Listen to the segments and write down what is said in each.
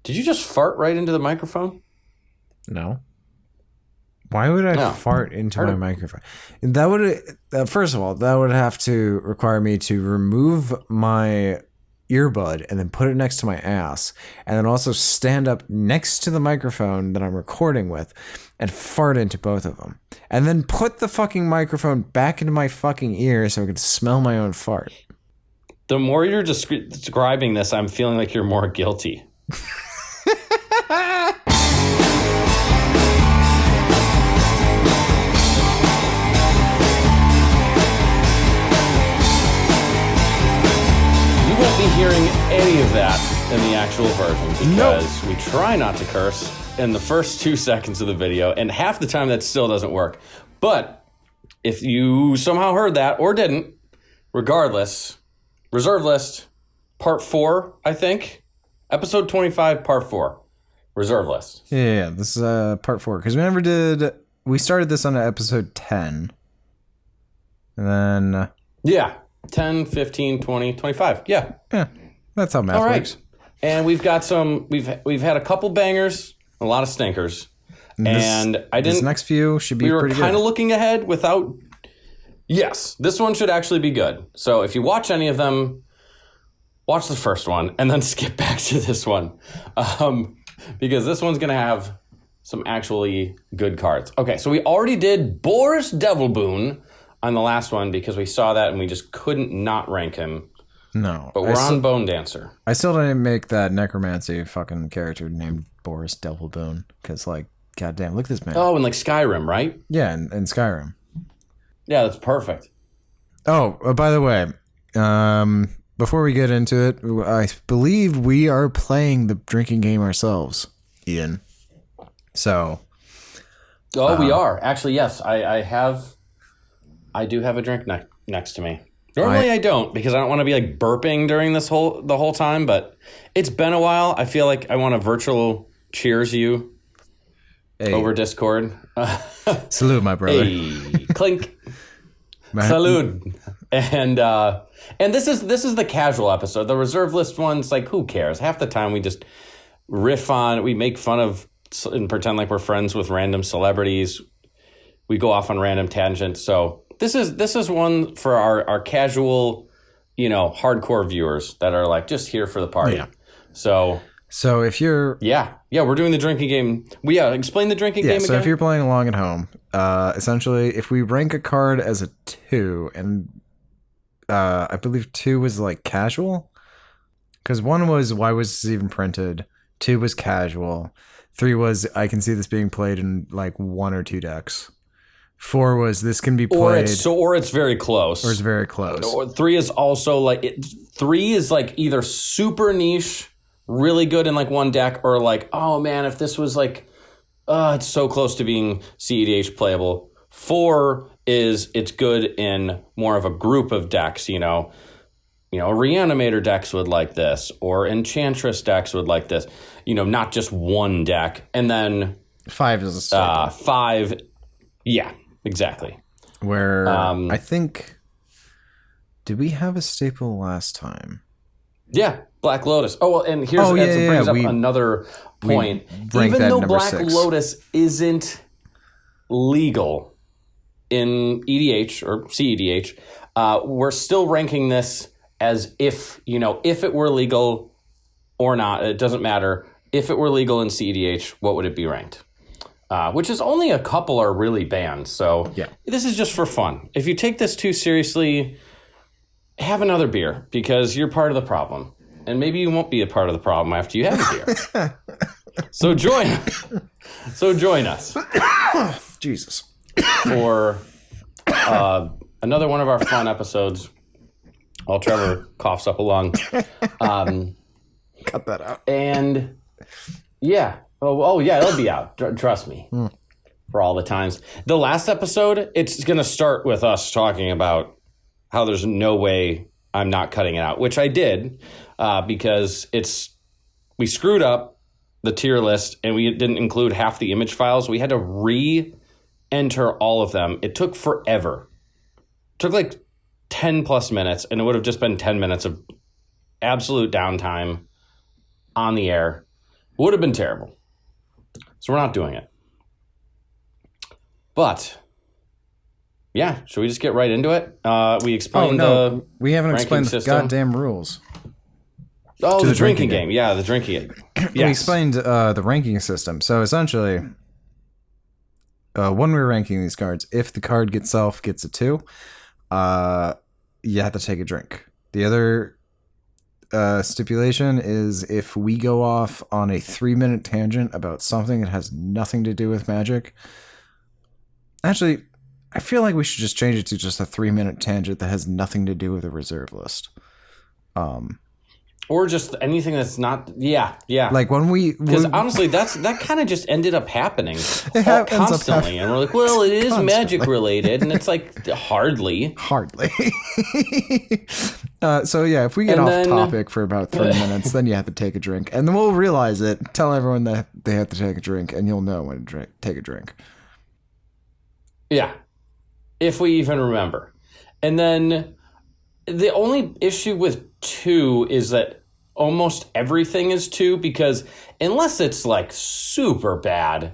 Did you just fart right into the microphone? No. Why would I fart into my microphone? That would, first of all, that would have to require me to remove my earbud and then put it next to my ass, and then also stand up next to the microphone that I'm recording with and fart into both of them, and then put the fucking microphone back into my fucking ear so I could smell my own fart. The more you're describing this, I'm feeling like you're more guilty. Be hearing any of that in the actual version because we try not to curse in the first 2 seconds of the video, and half the time that still doesn't work. But if you somehow heard that or didn't, regardless, reserve list part 4, I think, episode 25 part 4, reserve list. Yeah, this is part 4 because we started this on episode 10, and then 10, 15, 20, 25. Yeah. That's how math works. And we've got we've had a couple bangers, a lot of stinkers. This next few should be pretty good. We were kind of looking ahead without... Yes, this one should actually be good. So if you watch any of them, watch the first one and then skip back to this one. Because this one's going to have some actually good cards. Okay, so we already did Boris Devilboon on the last one because we saw that and we just couldn't not rank him. No. But we're on Bone Dancer. I still didn't make that necromancy fucking character named Boris Devilboon because, like, goddamn, look at this man. Oh, and like Skyrim, right? Yeah, in Skyrim. Yeah, that's perfect. Oh, by the way, before we get into it, I believe we are playing the drinking game ourselves, Ian. So. Oh, we are. Actually, yes. I do have a drink next to me. Normally I don't because I don't want to be like burping during the whole time, but it's been a while. I feel like I want to virtual cheers you over Discord. Salute, my brother. Hey, clink. Salute. And this is the casual episode. The reserve list one's like, who cares? Half the time we just riff on, we make fun of and pretend like we're friends with random celebrities. We go off on random tangents. So this is one for our casual, hardcore viewers that are like just here for the party. Yeah. So if you're we're doing the drinking game. Explain the drinking game again. So if you're playing along at home, essentially, if we rank a card as a 2, and I believe 2 was like casual, because 1 was why was this even printed, 2 was casual, 3 was I can see this being played in like 1 or 2 decks. 4 was this can be played, or it's very close, or it's very close. Or 3 is also like 3 is like either super niche, really good in like one deck, or like, oh man, if this was like, it's so close to being cEDH playable. 4 is it's good in more of a group of decks. Reanimator decks would like this, or Enchantress decks would like this. Not just one deck. And then 5 is a staple. 5, yeah. Exactly. Where I think, did we have a staple last time? Yeah, Black Lotus. Oh, well, and here's brings up another point. Even though Black Lotus isn't legal in EDH or cEDH, we're still ranking this as if it were legal or not. It doesn't matter. If it were legal in cEDH, what would it be ranked? Which is only a couple are really banned. So This is just for fun. If you take this too seriously, have another beer because you're part of the problem. And maybe you won't be a part of the problem after you have a beer. So join us. Jesus. For another one of our fun episodes while Trevor coughs up a lung. Cut that out. And yeah. Oh yeah, it'll be out. Trust me. For all the times. The last episode, it's going to start with us talking about how there's no way I'm not cutting it out, which I did because we screwed up the tier list and we didn't include half the image files. We had to re-enter all of them. It took forever. It took like 10 plus minutes, and it would have just been 10 minutes of absolute downtime on the air. Would have been terrible. So we're not doing it. But, yeah, should we just get right into it? We explained we haven't explained the goddamn rules. Oh, the drinking game. Yeah, the drinking game. Yes. We explained the ranking system. So essentially, when we're ranking these cards, if the card itself gets a 2, you have to take a drink. The other stipulation is if we go off on a 3-minute tangent about something that has nothing to do with Magic. Actually, I feel like we should just change it to just a 3-minute tangent that has nothing to do with a reserve list. Or just anything that's not, yeah. Like because honestly, that kind of just ended up happening constantly, and we're like, well, it is Magic related, and it's like hardly. So yeah, if we get off topic for about 3 minutes, then you have to take a drink, and then we'll realize it. Tell everyone that they have to take a drink, and you'll know when to take a drink. Yeah, if we even remember. And then the only issue with 2 is that almost everything is 2, because unless it's like super bad,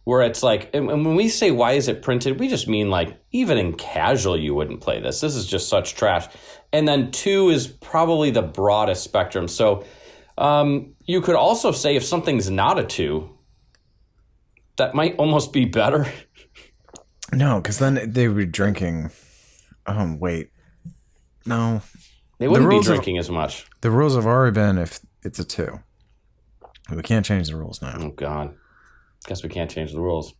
where it's like, and when we say why is it printed, we just mean like even in casual you wouldn't play this. This is just such trash. And then 2 is probably the broadest spectrum. So you could also say if something's not a 2, that might almost be better. No, because then they would be drinking. Wait. No. They wouldn't be drinking as much. The rules have already been if it's a 2. We can't change the rules now. Oh, God. Guess we can't change the rules.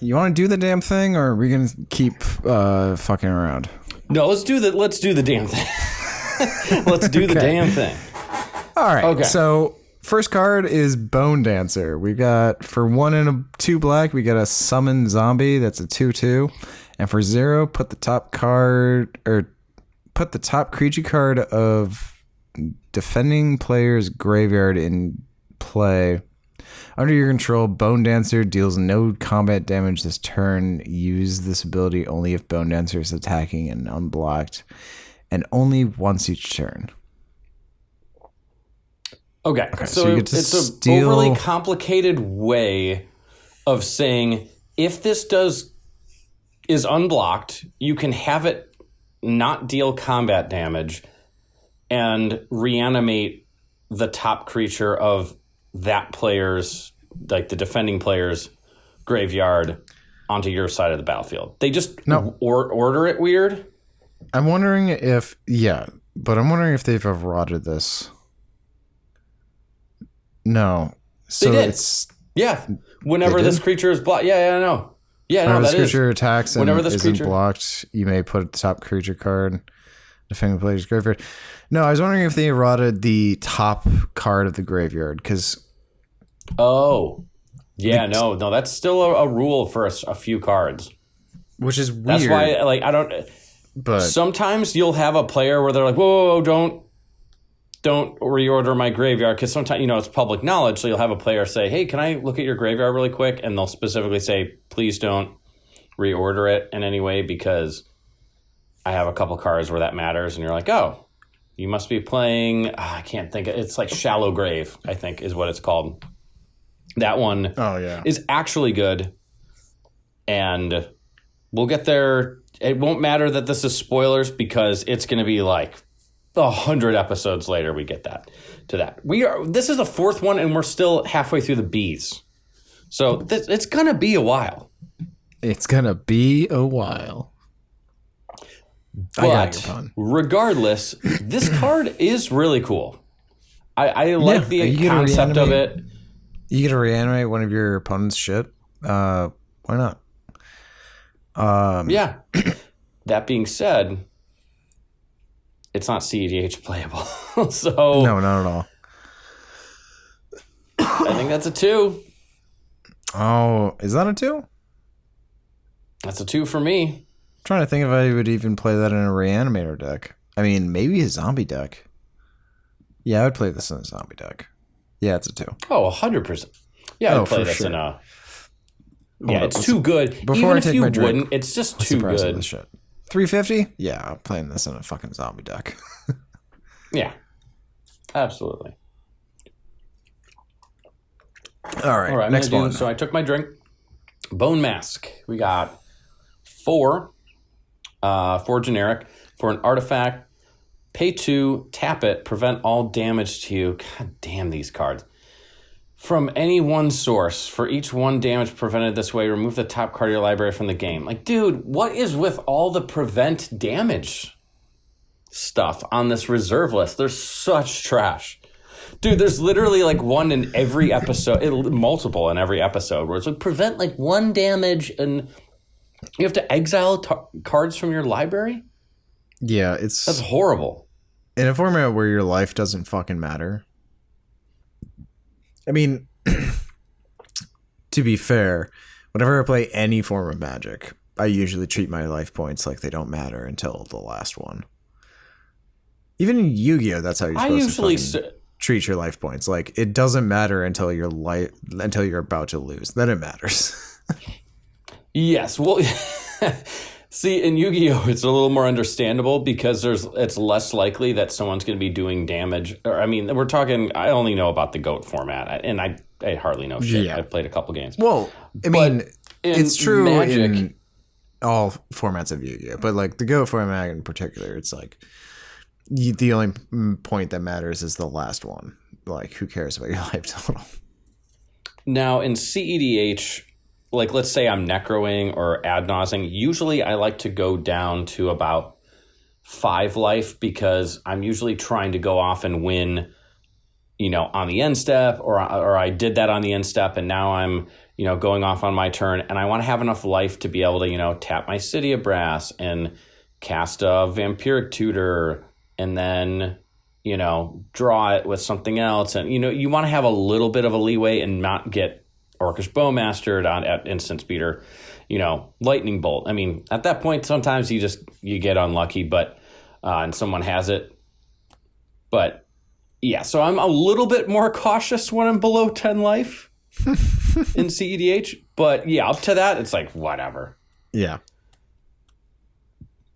You want to do the damn thing, or are we going to keep fucking around? No, let's do the damn thing. Let's do the damn thing. All right. Okay. So first card is Bone Dancer. We got for 1 and a 2 black, we got a summon zombie. That's a 2/2. And for 0, put the top creature card of defending player's graveyard in play. Under your control, Bone Dancer deals no combat damage this turn. Use this ability only if Bone Dancer is attacking and unblocked, and only once each turn. Okay, so it's an overly complicated way of saying if this is unblocked, you can have it not deal combat damage and reanimate the top creature of that player's, like the defending player's graveyard onto your side of the battlefield. They just order it weird. I'm wondering if they've eroded this. No. So they did. Whenever this creature is blocked. Yeah, I know. Yeah, whenever this creature attacks and isn't blocked, you may put the top creature card defending the player's graveyard. No, I was wondering if they eroded the top card of the graveyard, because... Oh. Yeah, no, that's still a rule for a few cards. Which is weird. That's why, like, I don't... But sometimes you'll have a player where they're like, whoa, don't reorder my graveyard, because sometimes, it's public knowledge, so you'll have a player say, hey, can I look at your graveyard really quick? And they'll specifically say, please don't reorder it in any way, because I have a couple cards where that matters. And you're like, oh, you must be playing, I can't think, it's like Shallow Grave, I think is what it's called. That one is actually good, and we'll get there. It won't matter that this is spoilers, because it's going to be like 100 episodes later we get to that. This is the 4th one, and we're still halfway through the Bs. So it's going to be a while. It's going to be a while. But regardless, this card is really cool. I like the concept of it. You get to reanimate one of your opponent's shit. Why not? Yeah. That being said, it's not cEDH playable. So no, not at all. I think that's a 2. Oh, is that a 2? That's a 2 for me. I'm trying to think if I would even play that in a reanimator deck. I mean, maybe a zombie deck. Yeah, I would play this in a zombie deck. Yeah, it's a 2. Oh, 100%. Yeah, I'd play this in a... Yeah, it's too good. Even if you wouldn't, it's just too good. This shit. 350? Yeah, I'm playing this in a fucking zombie deck. Yeah, absolutely. All right, next one. So I took my drink. Bone Mask. We got 4 generic for an artifact. Pay 2, tap it, prevent all damage to you. God damn these cards. From any one source. For each 1 damage prevented this way, remove the top card of your library from the game. Like, dude, what is with all the prevent damage stuff on this reserve list? There's such trash. Dude, there's literally like one in every episode, multiple in every episode, where it's like prevent like 1 damage and you have to exile cards from your library? Yeah, that's horrible. In a format where your life doesn't fucking matter. I mean, to be fair, whenever I play any form of Magic, I usually treat my life points like they don't matter until the last one. Even in Yu-Gi-Oh, that's how you're supposed to treat your life points. Like, it doesn't matter until you're about to lose. Then it matters. Yes, well, see, in Yu-Gi-Oh, it's a little more understandable because it's less likely that someone's going to be doing damage. Or, I mean, we're talking, I only know about the GOAT format, and I hardly know shit. Yeah. I've played a couple games. Well, I mean, it's true in all formats of Yu-Gi-Oh, but like the GOAT format in particular, it's like the only point that matters is the last one. Like, who cares about your life total? Now, in cEDH, like, let's say I'm necroing or ad nausing. Usually I like to go down to about 5 life because I'm usually trying to go off and win, on the end step, or I did that on the end step and now I'm, going off on my turn, and I want to have enough life to be able to, tap my City of Brass and cast a Vampiric Tutor and then, draw it with something else. And, you want to have a little bit of a leeway and not get Orcish Bowmastered at instant speeder, lightning bolt. I mean, at that point, sometimes you get unlucky, but and someone has it. But yeah, so I'm a little bit more cautious when I'm below 10 life in cEDH. But yeah, up to that, it's like whatever. Yeah.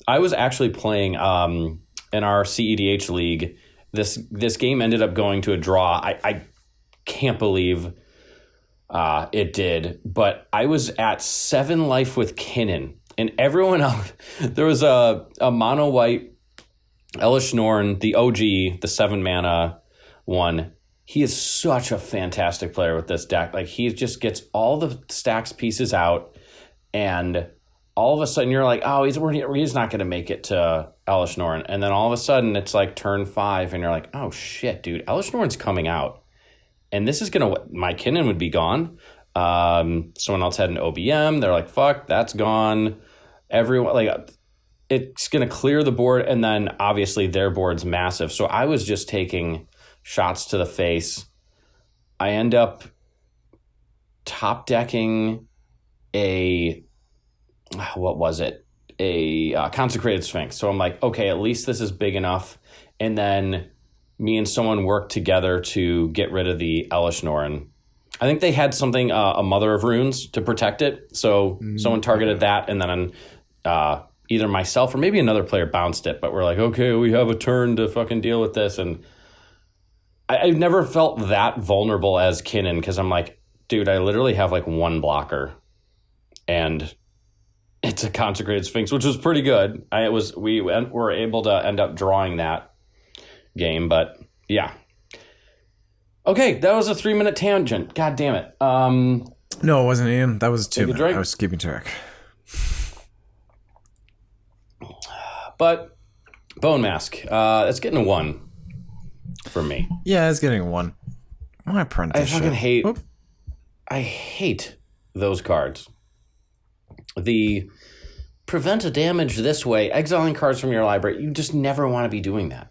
I was actually playing in our cEDH league. This game ended up going to a draw. I can't believe it did, but I was at 7 life with Kinnan, and everyone else. There was a mono white Elish Norn, the OG, the 7 mana one. He is such a fantastic player with this deck. Like, he just gets all the stacks pieces out, and all of a sudden you're like, oh, he's not going to make it to Elish Norn, and then all of a sudden it's like turn 5, and you're like, oh shit, dude, Elish Norn's coming out. And this is my Kinnan would be gone. Someone else had an OBM. They're like, fuck, that's gone. Everyone, like, it's going to clear the board. And then obviously their board's massive. So I was just taking shots to the face. I end up top decking a Consecrated Sphinx. So I'm like, okay, at least this is big enough. And then me and someone worked together to get rid of the Elish Norn. I think they had something, a Mother of Runes, to protect it. So someone targeted that, and then either myself or maybe another player bounced it. But we're like, okay, we have a turn to fucking deal with this. And I've never felt that vulnerable as Kinnan, because I'm like, dude, I literally have like 1 blocker. And it's a Consecrated Sphinx, which was pretty good. We were able to end up drawing that game, but yeah. Okay, that was a 3-minute tangent. God damn it. No, it wasn't, Ian. That was 2 minutes. I was keeping track. But Bone Mask, it's getting a 1 for me. Yeah, it's getting a 1. My apprenticeship. I fucking hate. Whoop. I hate those cards. The prevent a damage this way, exiling cards from your library. You just never want to be doing that.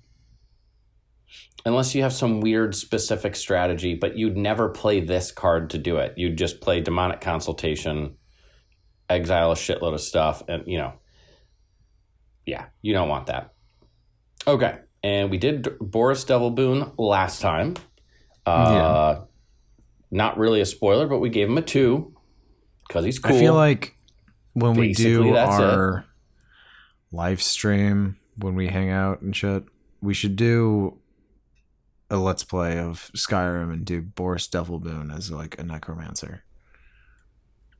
Unless you have some weird specific strategy, but you'd never play this card to do it. You'd just play Demonic Consultation, exile a shitload of stuff, and, yeah, you don't want that. Okay, and we did Boris Devil Boon last time. Not really a spoiler, but we gave him a 2 because he's cool. I feel like when basically, we do our live stream, when we hang out and shit, we should do a let's play of Skyrim and do Boris Devilboon as like a necromancer.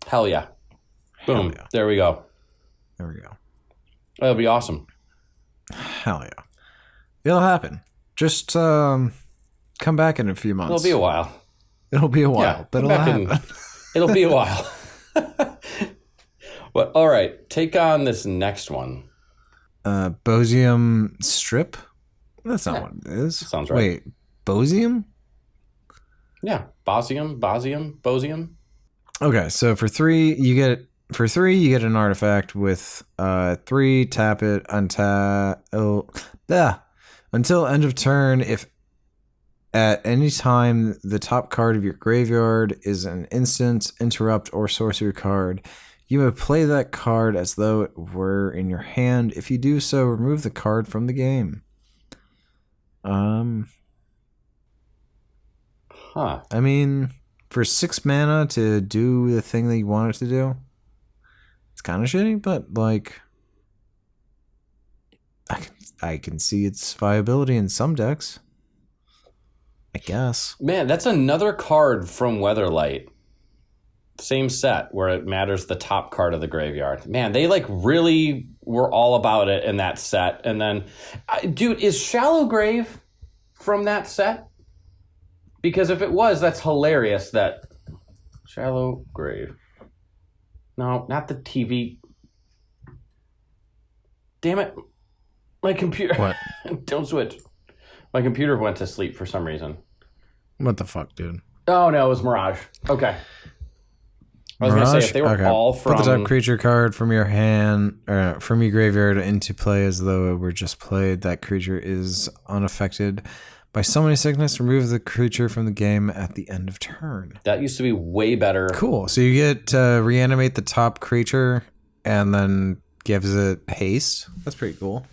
Hell yeah. Boom. Yeah. There we go. That'll be awesome. Hell yeah. It'll happen. Just come back in a few months. It'll be a while. Yeah, but it'll happen. It'll be a while. Well, all right. Take on this next one. Bosium strip? That's not what it is. Sounds right. Wait, Bosium? Yeah, Bosium. Okay, so for 3 you get an artifact with 3, tap it, until end of turn. If at any time the top card of your graveyard is an instant, interrupt, or sorcery card, you may play that card as though it were in your hand. If you do so, remove the card from the game. I mean, for 6 mana to do the thing that you want it to do, it's kind of shitty, but like, I can see its viability in some decks, I guess. Man, that's another card from Weatherlight. Same set where it matters the top card of the graveyard. Man, they like really were all about it in that set. And then, dude, is Shallow Grave from that set? Because if it was, that's hilarious. That Shallow Grave. No, not the TV. Damn it. My computer. What? Don't switch. My computer went to sleep for some reason. What the fuck, dude? Oh, no, it was Mirage. Okay. I was going to say, if they were all from... Put the top creature card from your hand, or from your graveyard into play as though it were just played. That creature is unaffected by summoning sickness. Remove the creature from the game at the end of turn. That used to be way better. Cool. So you get to reanimate the top creature and then gives it haste. That's pretty cool.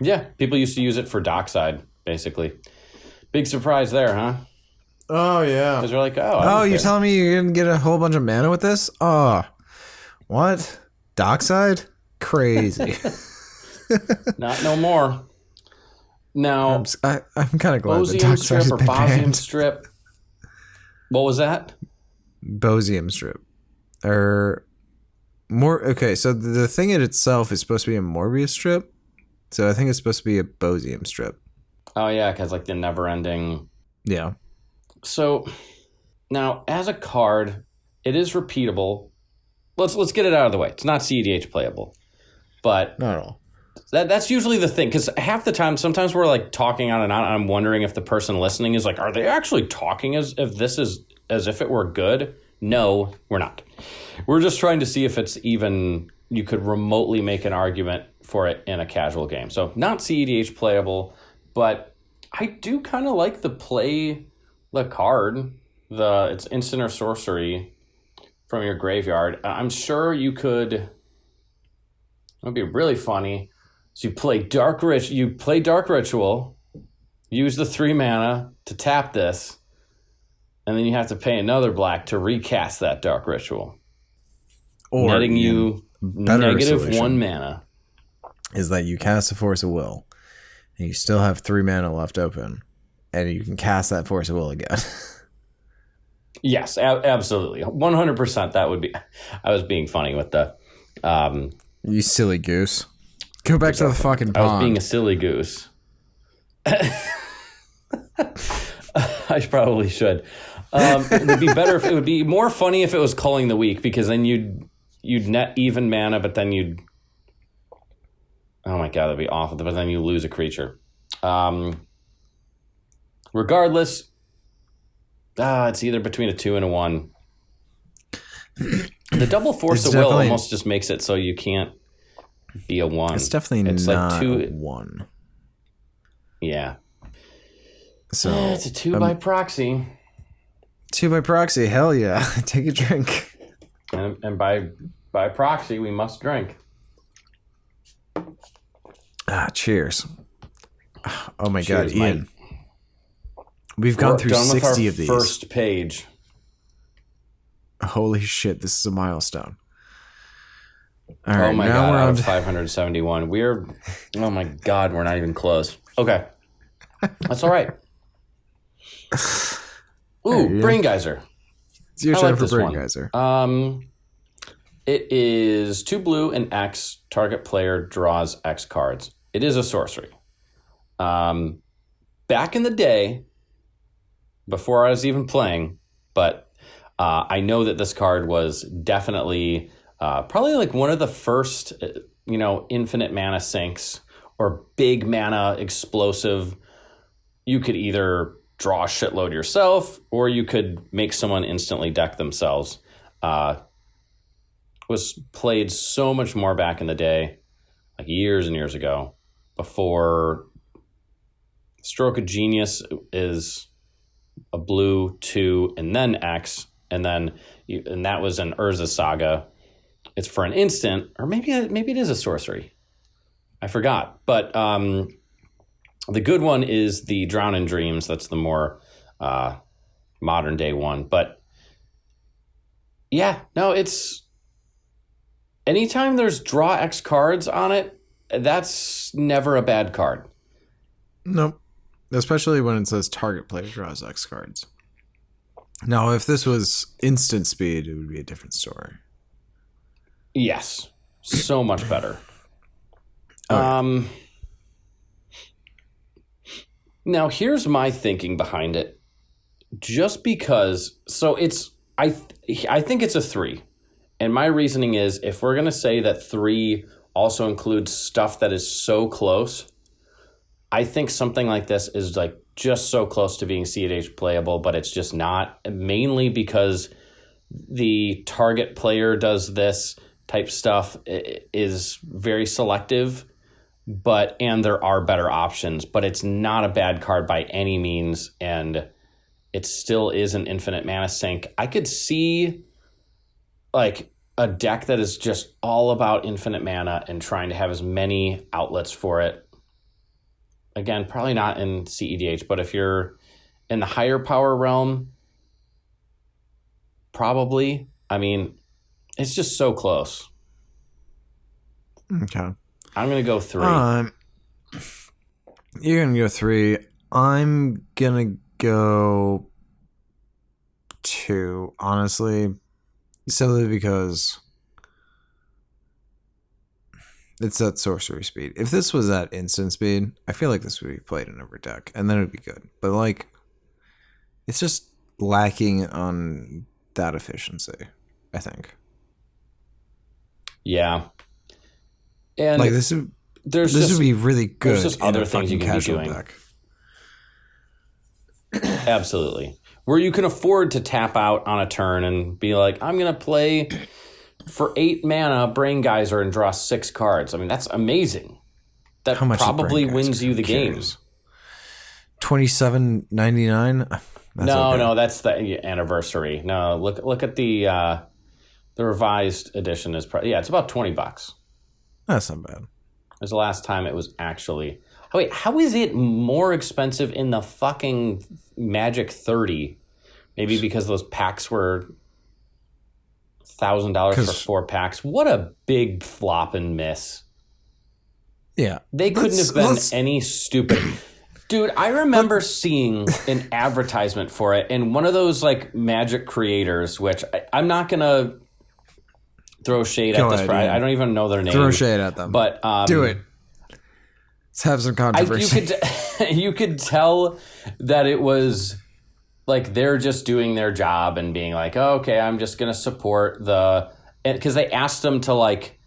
Yeah, people used to use it for Dockside, basically. Big surprise there, huh? Oh, yeah. Because they're like, oh, you're telling me you're going to get a whole bunch of mana with this? Oh, what? Dockside? Crazy. Not no more. Now, I'm kind of glad the Bosium Dockside strip or Bosium strip. What was that? Bosium strip. Or more. Okay, so the thing in itself is supposed to be a Morbius strip. So I think it's supposed to be a Bosium strip. Oh, yeah, because like the never-ending... Yeah. So, now, as a card, it is repeatable. Let's get it out of the way. It's not cEDH playable. But... Not at all. That's usually the thing, because half the time, sometimes we're like talking on and on, and I'm wondering if the person listening is like, are they actually talking as if it were good? No, we're not. We're just trying to see if it's even, you could remotely make an argument for it in a casual game. So not cEDH playable, but I do kind of like the card, it's instant or sorcery from your graveyard. I'm sure you could, it would be really funny. So you play Dark Ritual, use the 3 mana to tap this, and then you have to pay another black to recast that Dark Ritual. Or netting you -1 mana. Is that you cast a Force of Will, and you still have 3 mana left open, and you can cast that Force of Will again. Yes, absolutely. 100% that would be... I was being funny with the... you silly goose. Go back to the fucking pond. I was being a silly goose. I probably should. It would be better if it would be more funny if it was Culling the Weak, because then you'd net even mana, but then you'd... Oh my god, that'd be awful. But then you lose a creature. Regardless, it's either between a 2 and a 1. The double Force of Will almost just makes it so you can't be a 1. It's definitely not like 2, 1. Yeah. So it's a 2 by proxy. 2 by proxy, hell yeah. Take a drink. And by proxy, we must drink. Cheers. Oh my god, Ian. We've gone through 60 of these. First page. Holy shit, this is a milestone. All right, oh my god, we're out of 571. Oh my god, we're not even close. Okay. That's all right. Ooh, Brain Geyser. It's your turn for Brain Geyser. It is 2 blue and X. Target player draws X cards. It is a sorcery. Back in the day, before I was even playing, but I know that this card was definitely probably like one of the first, infinite mana sinks or big mana explosive. You could either draw a shitload yourself, or you could make someone instantly deck themselves. Was played so much more back in the day, like years and years ago, before Stroke of Genius is a blue 2 and then X, and that was an Urza Saga. It's for an instant, or maybe it is a sorcery. I forgot, but the good one is the Drown in Dreams. That's the more modern day one. But yeah, no, it's anytime there's draw X cards on it, that's never a bad card. Nope. Especially when it says target player draws X cards. Now, if this was instant speed, it would be a different story. Yes. So much better. Now, here's my thinking behind it. Just because, so I think it's a 3. And my reasoning is, if we're going to say that 3 also includes stuff that is so close, I think something like this is like just so close to being cEDH playable, but it's just not, mainly because the target player does this type stuff is very selective, and there are better options, but it's not a bad card by any means, and it still is an infinite mana sink. I could see like a deck that is just all about infinite mana and trying to have as many outlets for it. Again, probably not in cEDH, but if you're in the higher power realm, probably. I mean, it's just so close. Okay. I'm going to go 3. You're going to go 3. I'm going to go 2, honestly. Simply because it's at sorcery speed. If this was at instant speed, I feel like this would be played in every deck, and then it would be good. But like, it's just lacking on that efficiency, I think. Yeah. And like this would be really good. There's just other things you can be doing. Deck. Absolutely. Where you can afford to tap out on a turn and be like, I'm going to play for 8 mana Brain Geyser and draw 6 cards. I mean, that's amazing. That probably wins you the game. $27.99. No, that's the anniversary. No, look at the revised edition is it's about $20. That's not bad. It was the last time it was actually. Oh wait, how is it more expensive in the fucking Magic 30? Maybe because those packs were $1,000 for 4 packs. What a big flop and miss. Yeah. They couldn't have been any stupid. Dude, I remember seeing an advertisement for it, and one of those like Magic creators, which I'm not going to throw shade at this. I don't even know their name. Throw shade at them. But do it. Let's have some controversy. You could tell that it was like they're just doing their job and being like, oh, okay, I'm just going to support because they asked them to like,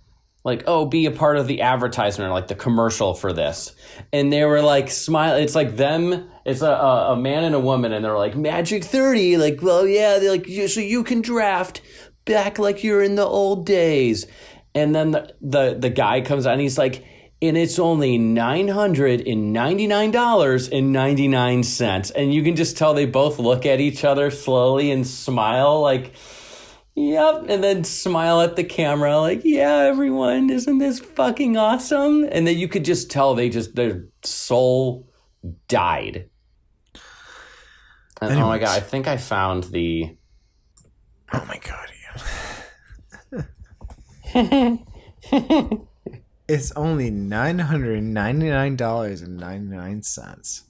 be a part of the advertisement or like the commercial for this. And they were like, smile. It's like them. It's a man and a woman. And they're like, Magic 30. Like, well, yeah. They're like, so you can draft back like you're in the old days. And then the guy comes out and he's like, and it's only $999.99. And you can just tell they both look at each other slowly and smile like, yep. And then smile at the camera like, yeah, everyone, isn't this fucking awesome? And then you could just tell their soul died. And, oh my God, I think I found the... Oh my God, Ian. It's only $999.99.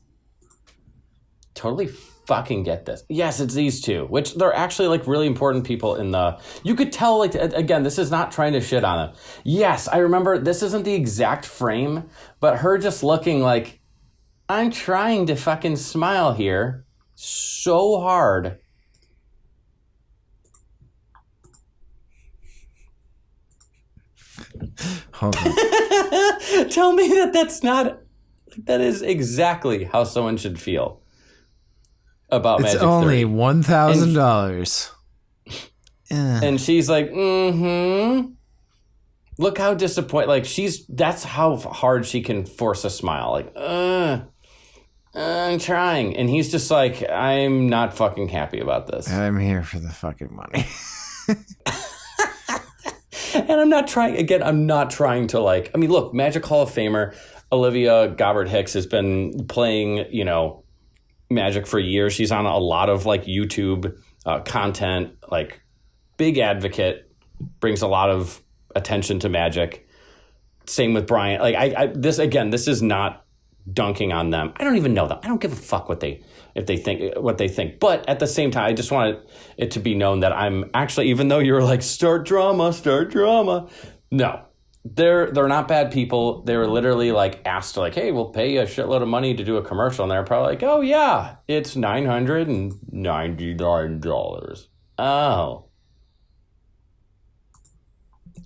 totally fucking get this. Yes, it's these two, which they're actually like really important people in the, you could tell, like, again, this is not trying to shit on them. Yes, I remember this isn't the exact frame, but her just looking like, I'm trying to fucking smile here so hard. Hold on. Tell me that is exactly how someone should feel about Magic 30. It's only $1,000. And she's like, look how disappointed, like that's how hard she can force a smile. Like, I'm trying. And he's just like, I'm not fucking happy about this. I'm here for the fucking money. And I'm not trying to like, I mean, look, Magic Hall of Famer Olivia Gobbert-Hicks has been playing, Magic for years. She's on a lot of like YouTube content, like big advocate, brings a lot of attention to Magic. Same with Brian. Like this is not dunking on them. I don't even know them. I don't give a fuck what they think. But at the same time, I just wanted it to be known that I'm actually, even though you're like, start drama. No, they're not bad people. They were literally like asked like, hey, we'll pay you a shitload of money to do a commercial. And they're probably like, oh yeah, it's $999. Oh.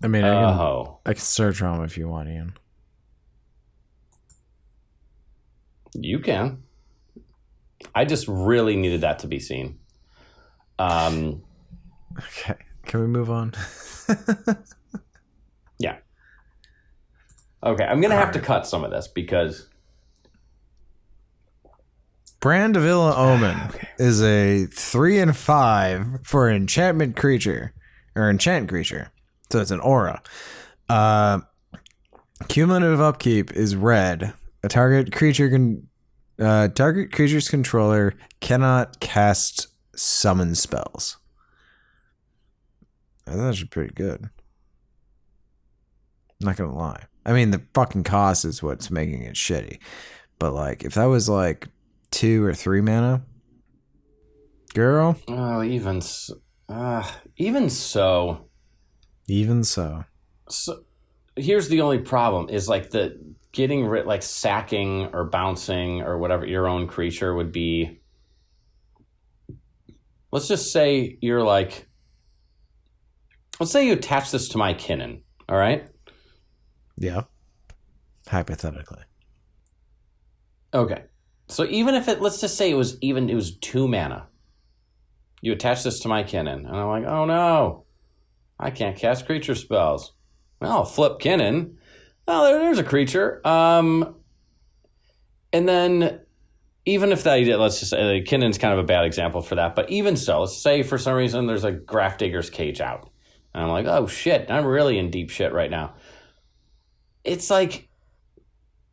I mean, I can start drama if you want, Ian. You can. I just really needed that to be seen. Okay. Can we move on? Yeah. Okay. I'm going to have to cut some of this because Brand of Ill Omen is a 3 and 5 for an enchant creature. So it's an aura. Cumulative upkeep is red. A target creature's controller cannot cast summon spells. That's actually pretty good. I'm not gonna lie. I mean, the fucking cost is what's making it shitty. But like, if that was like 2 or 3 mana, girl. Oh, even so. So here's the only problem is like the getting rid, like sacking or bouncing or whatever your own creature would be. Let's just say you're like, let's say you attach this to my Kinnan, all right? Yeah. Hypothetically. Okay. So even if let's just say it was 2 mana. You attach this to my Kinnan, and I'm like, oh no, I can't cast creature spells. Well, I'll flip Kinnan. Oh, there's a creature. And then even if that, let's just say Kinnan's kind of a bad example for that, but even so, let's say for some reason there's a Grafdigger's Cage out. And I'm like, oh shit, I'm really in deep shit right now. It's like,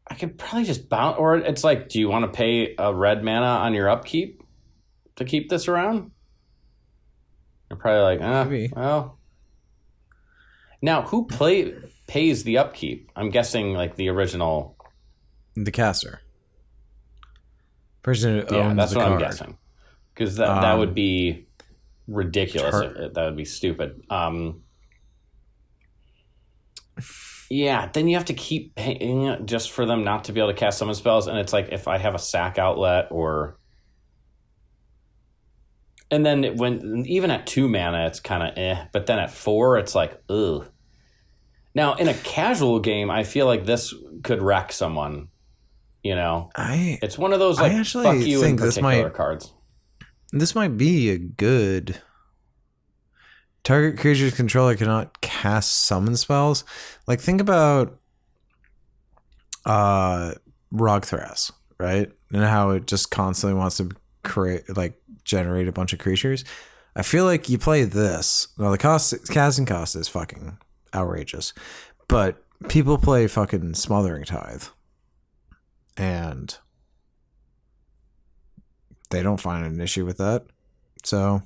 I could probably just bounce, or it's like, do you want to pay a red mana on your upkeep to keep this around? You're probably like, maybe. Well. Now, who pays the upkeep? I'm guessing like the original. The caster. Person who owns yeah, that's the what card. I'm guessing. Because that would be ridiculous. That would be stupid. Yeah, then you have to keep paying just for them not to be able to cast summon spells. And it's like if I have a sack outlet or... And then even at 2 mana, it's kind of But then at 4, it's like, ugh. Now, in a casual game, I feel like this could wreck someone. It's one of those like fuck you in particular cards. This might be a good target creature's controller cannot cast summon spells. Like think about Rogthras, right? And how it just constantly wants to generate a bunch of creatures. I feel like you play this. Well, the casting cost is fucking outrageous, but people play fucking Smothering Tithe, and they don't find an issue with that. So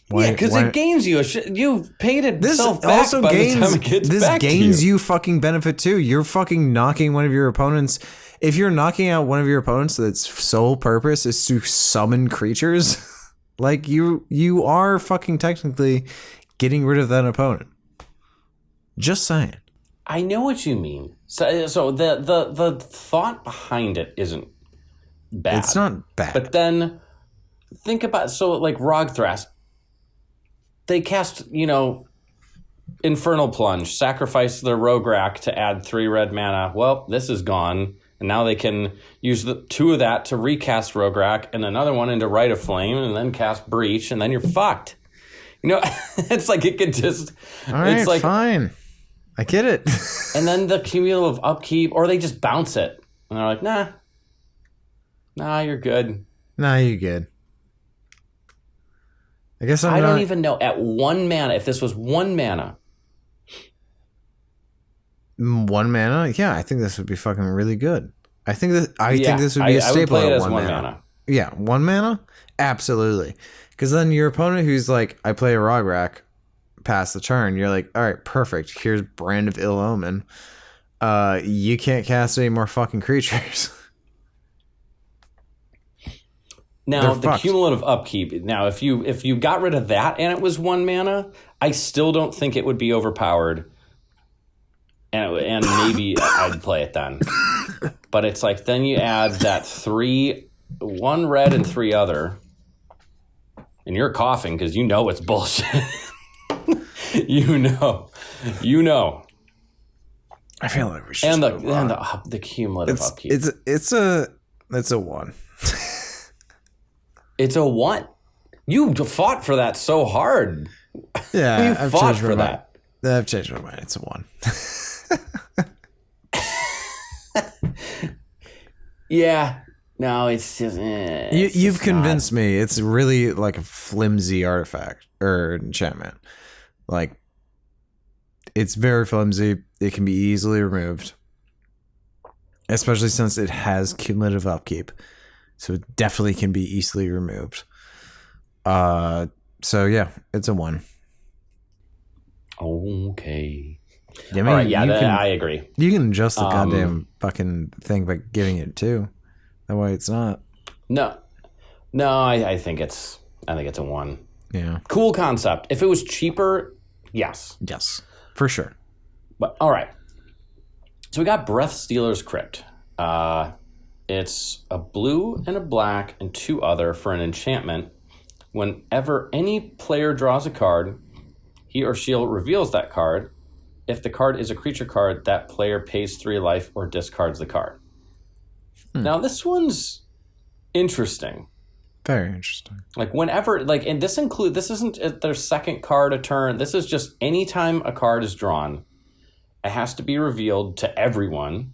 Because it gains you. You've paid itself back also by the time it gets back to you. This gains you fucking benefit too. You're fucking knocking one of your opponents. If you're knocking out one of your opponents that's sole purpose is to summon creatures, like you are fucking technically getting rid of that opponent. Just saying. I know what you mean. So the thought behind it isn't bad. It's not bad. But then think about like Rogthras. They cast, Infernal Plunge, sacrifice their Rograk to add 3 red mana. Well, this is gone. And now they can use the 2 of that to recast Rograk and another one into Rite of Flame and then cast Breach and then you're fucked. It's like it could just... All right, it's like, fine. I get it. And then the cumulative upkeep, or they just bounce it. And they're like, nah, you're good. Nah, you're good. I guess I don't even know. At 1 mana, if this was 1 mana. 1 mana? Yeah, I think this would be fucking really good. I think this would be a staple at 1 mana. Yeah, 1 mana? Absolutely. Because then your opponent who's like, I play a Rograk, pass the turn, you're like, all right, perfect. Here's Brand of Ill Omen. You can't cast any more fucking creatures. Now, the cumulative upkeep. Now, if you got rid of that and it was 1 mana, I still don't think it would be overpowered. And maybe I'd play it then. But it's like, then you add that 1 red and 3 other. And you're coughing because it's bullshit. you know. I feel like we should. And the cumulative upkeep. It's a 1. It's a 1. You fought for that so hard. Yeah, I've fought for that. I've changed my mind. It's a 1. Yeah. No, it's just... you've convinced me. It's really like a flimsy artifact or enchantment. Like, it's very flimsy. It can be easily removed. Especially since it has cumulative upkeep. So it definitely can be easily removed. So yeah, it's a 1. Okay. Yeah, all right, I agree. You can adjust the goddamn fucking thing by giving it 2. That way it's not. No, I think it's a 1. Yeah. Cool concept. If it was cheaper, yes. Yes, for sure. But all right. So we got Breathstealer's Crypt. It's a blue and a black and 2 other for an enchantment. Whenever any player draws a card, he or she reveals that card. If the card is a creature card, that player pays 3 life or discards the card. Now, this one's interesting. Very interesting. Like, whenever, and this isn't their second card a turn. This is just anytime a card is drawn, it has to be revealed to everyone.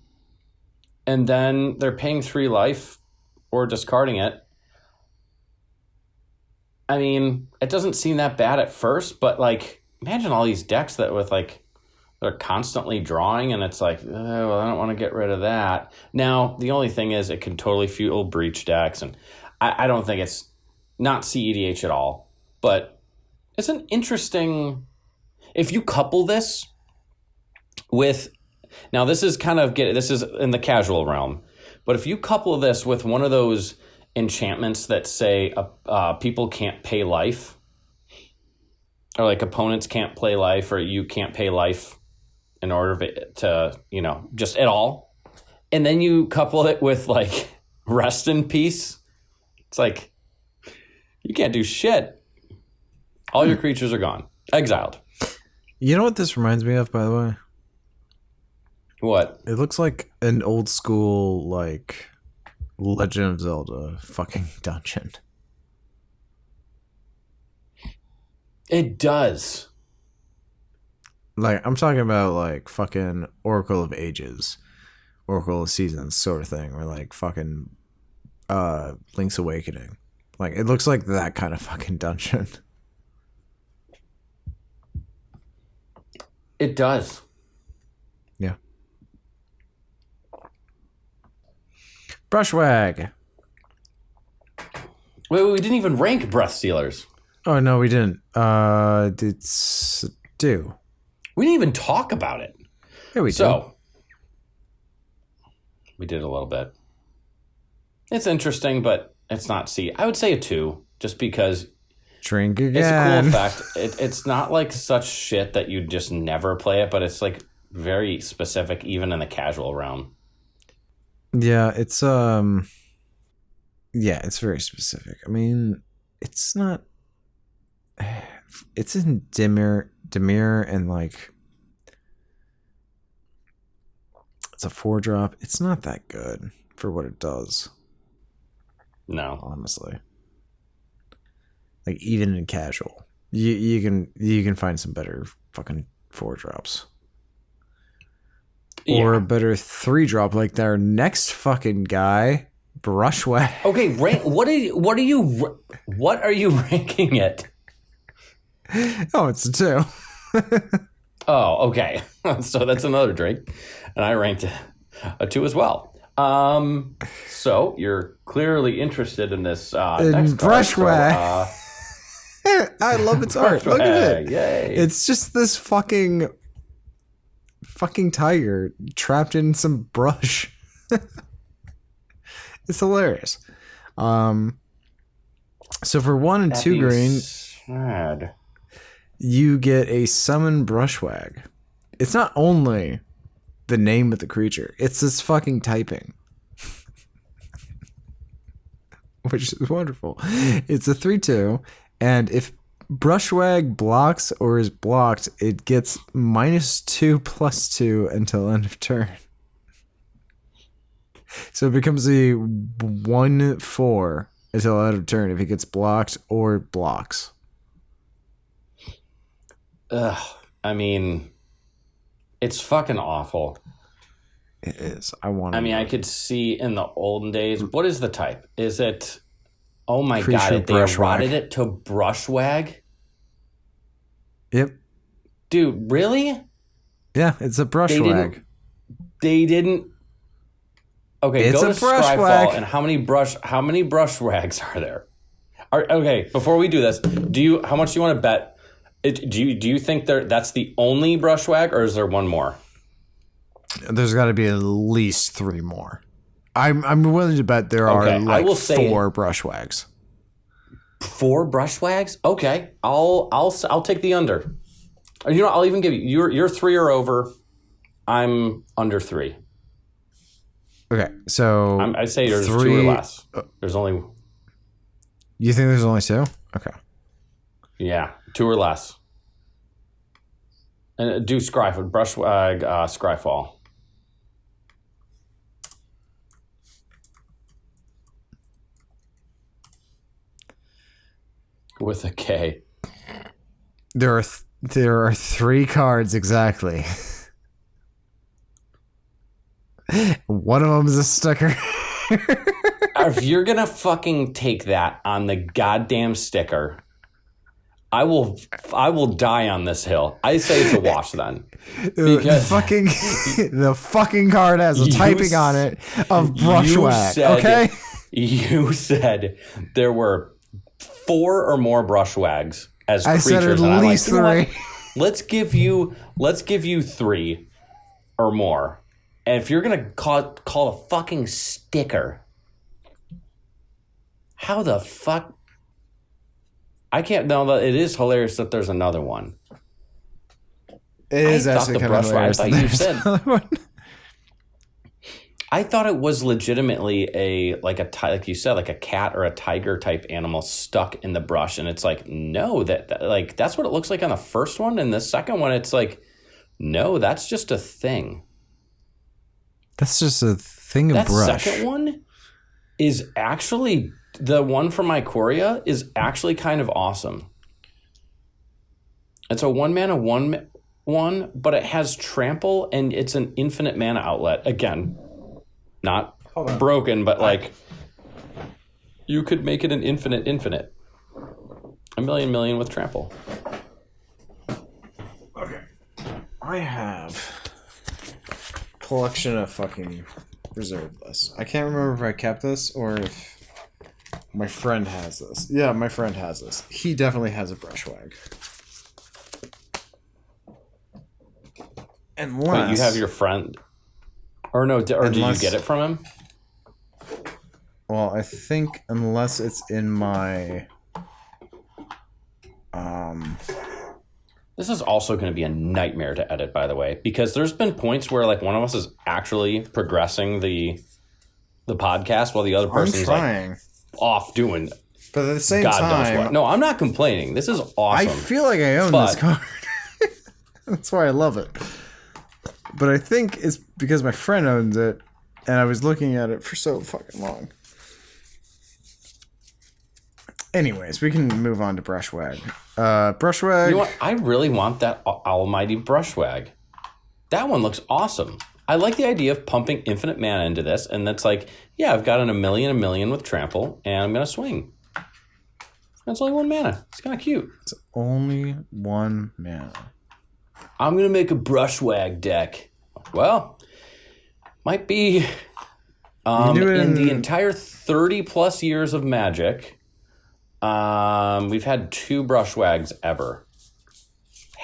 And then they're paying 3 life or discarding it. I mean, it doesn't seem that bad at first, but imagine all these decks that they're constantly drawing, and it's like, well, I don't want to get rid of that. Now, the only thing is it can totally fuel breach decks, and I don't think it's not cEDH at all, but it's an interesting... If you couple this with... Now, this is in the casual realm, but if you couple this with one of those enchantments that say people can't pay life, or opponents can't play life, or you can't pay life in order to, just at all, and then you couple it with rest in peace, it's like, you can't do shit. All your creatures are gone, exiled. You know what this reminds me of, by the way? What? It looks like an old school, Legend of Zelda fucking dungeon. It does. I'm talking about, fucking Oracle of Ages, Oracle of Seasons sort of thing, or, fucking Link's Awakening. It looks like that kind of fucking dungeon. It does. Yeah. Brushwag. Wait, we didn't even rank Breathstealers. Oh, no, we didn't. It's due. We didn't even talk about it. Yeah, we did. So, we did a little bit. It's interesting, but it's not C. I would say a 2, just because... Drink again. It's a cool effect. It's not like such shit that you just never play it, but it's like very specific, even in the casual realm. Yeah, it's very specific. I mean, it's not. It's in Demir, and like it's a 4-drop. It's not that good for what it does. No, honestly. Like even in casual, you can find some better fucking 4-drops, or a better 3-drop like their next fucking guy, Brushwag. Okay, what are you ranking it? Oh, it's a 2. Oh, okay. So that's another drink, and I ranked it a 2 as well. So you're clearly interested in this next Brushwag. I love its art. Look at it. Yay. It's just this fucking tiger trapped in some brush. It's hilarious. So for 1 and 2 green, sad. You get a summon Brushwag. It's not only the name of the creature, it's this fucking typing. Which is wonderful. It's a 3/2. And if Brushwag blocks or is blocked, it gets -2/+2 until end of turn. So it becomes a 1/4 until end of turn if it gets blocked or blocks. Ugh. I mean, it's fucking awful. It is. I could see in the olden days. What is the type? Is it... Oh my God, they eroded it to Brushwag? Yep. Dude, really? Yeah, it's a Brushwag. They didn't... Okay, it's go to Scryfall, and how many Brushwags are there? Okay, before we do this, how much do you want to bet? Do you think that's the only Brushwag, or is there one more? There's got to be at least 3 more. I'm willing to bet there are like 4 Brushwags. 4 Brushwags? Okay, I'll take the under. You know, I'll even give you you're 3 or over. I'm under 3. Okay, so I say there's 2 or less. There's only. You think there's only 2? Okay. Yeah, 2 or less. And do Scryfall, Brushwag, Scryfall. With a K. There are 3 cards exactly. One of them is a sticker. If you're gonna fucking take that on the goddamn sticker, I will die on this hill. I say it's a wash then. Because the fucking card has a typing on it of Brushwag. Okay. You said there were 4 or more Brushwags as creatures. I said at least 3. Let's give you 3 or more. And if you're gonna call a fucking sticker, how the fuck? I can't know that it is hilarious that there's another one. It is actually kind of hilarious. I thought you said. I thought it was legitimately like you said, like a cat or a tiger type animal stuck in the brush, and it's like, no, that that's what it looks like on the first one, and the second one, it's like, no, that's just a thing. That's just a thing of brush. That second one is actually the one from Ikoria is actually kind of awesome. It's a 1-mana 1/1, but it has trample and it's an infinite mana outlet. Again. Not broken, but like you could make it an infinite. A million with trample. Okay. I have a collection of fucking reserve lists. I can't remember if I kept this or if my friend has this. Yeah, my friend has this. He definitely has a brush wag. Unless... Wait, you have your friend... Or no, or did you get it from him? Well, I think unless it's in my... This is also going to be a nightmare to edit, by the way, because there's been points where like one of us is actually progressing the podcast while the other person's like off doing. But at the same time, no, I'm not complaining. This is awesome. I feel like I own this card. That's why I love it. But I think it's because my friend owns it, and I was looking at it for so fucking long. Anyways, we can move on to Brushwag. Brushwag. You know what? I really want that almighty Brushwag. That one looks awesome. I like the idea of pumping infinite mana into this, and that's like, yeah, I've got a million with trample, and I'm going to swing. That's only 1 mana. It's kind of cute. It's only 1 mana. I'm going to make a Brushwag deck. Well, might be in the entire 30-plus years of Magic... we've had 2 Brushwags ever.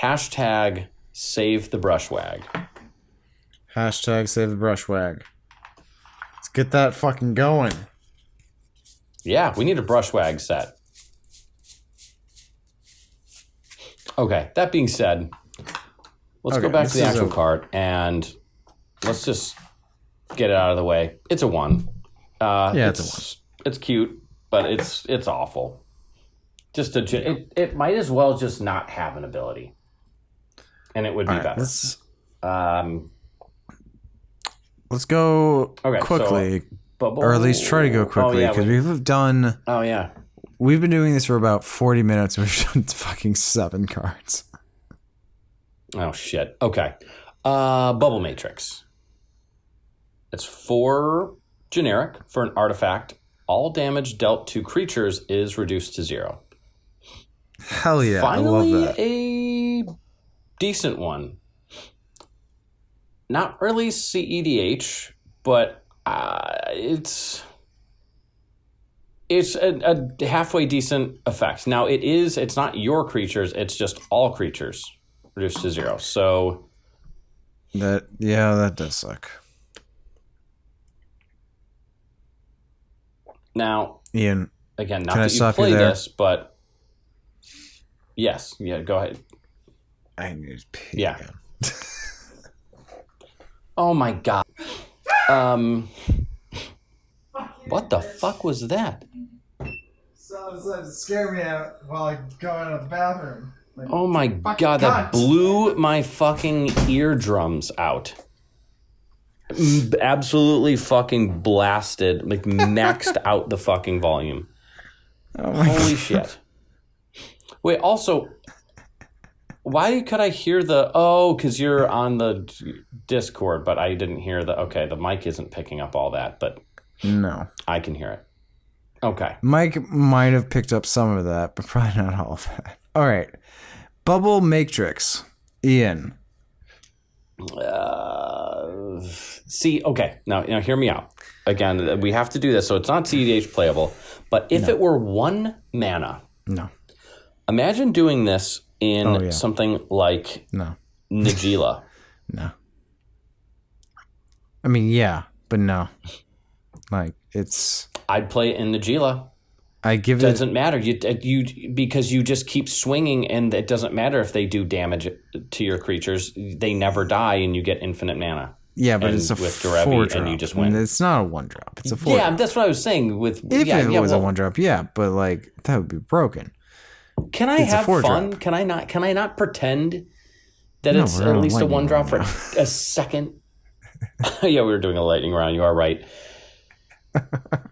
Hashtag save the Brushwag. Hashtag save the Brushwag. Let's get that fucking going. Yeah, we need a Brushwag set. Okay, that being said, let's go back to the actual card and let's just get it out of the way. It's a 1. It's a 1. It's cute, but it's awful. It might as well just not have an ability, and it would be better. Let's go quickly, or at least try to go quickly, because we've done. Oh yeah, we've been doing this for about 40 minutes. We've done fucking 7 cards. Oh shit. Okay, Bubble Matrix. It's 4 generic for an artifact. All damage dealt to creatures is reduced to 0. Hell yeah, Finally, I love that. A decent one. Not really cEDH, but it's a halfway decent effect. Now, it's not your creatures, it's just all creatures reduced to 0. So... that does suck. Now, Ian, again, not that you play this, but yes, yeah, go ahead. I need to pee. Yeah. Oh my god. What the fuck was that? So it decided to scare me out while I go out of the bathroom. Oh my god, that blew my fucking eardrums out. Absolutely fucking blasted, like maxed out the fucking volume. Oh my Holy god. shit. Wait, also, why could I hear because you're on the Discord, but I didn't hear the mic isn't picking up all that, but no, I can hear it. Okay. Mike might have picked up some of that, but probably not all of that. All right. Bubble Matrix. Ian. Okay. Now hear me out. Again, we have to do this, so it's not cEDH playable. But if it were 1 mana, no. Imagine doing this in something like Nagila. No. I mean, yeah, but no. Like I'd play it in Nagila. It doesn't matter. You because you just keep swinging, and it doesn't matter if they do damage to your creatures. They never die, and you get infinite mana. Yeah, but it's a 4-drop, and you just win. It's not a 1-drop. It's a 4-drop. Yeah, that's what I was saying. If it was a 1-drop, yeah, but like that would be broken. Can I have fun? Can I not pretend that it's at least a 1-drop for a second? Yeah, we were doing a lightning round. You are right.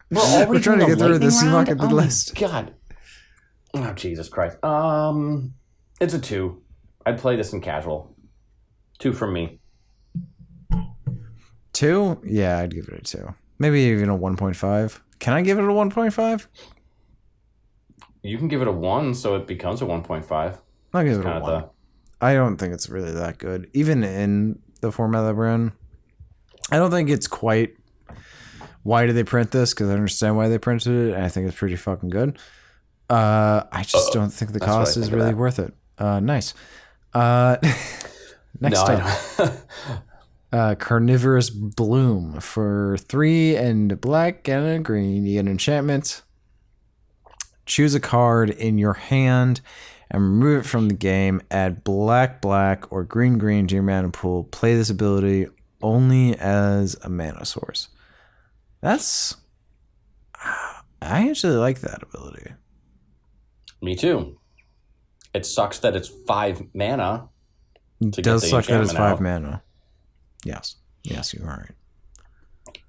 We're trying to get through this fucking list. God. Oh, Jesus Christ. It's a 2. I'd play this in casual. 2 from me. 2? Yeah, I'd give it a 2. Maybe even a 1.5. Can I give it a 1.5? You can give it a 1, so it becomes a 1.5. I'll give it a 1. I don't think it's really that good. Even in the format that we're in, I don't think it's quite Why did they print this? Because I understand why they printed it, and I think it's pretty fucking good. I just don't think the cost is really worth it. Nice. Next up. Carnivorous Bloom. For 3 and black and a green, you get an enchantment. Choose a card in your hand and remove it from the game. Add black, black, or green, green to your mana pool. Play this ability only as a mana source. I actually like that ability. Me too. It sucks that it's 5 mana. It does suck that it's 5 mana. Yes, you're right.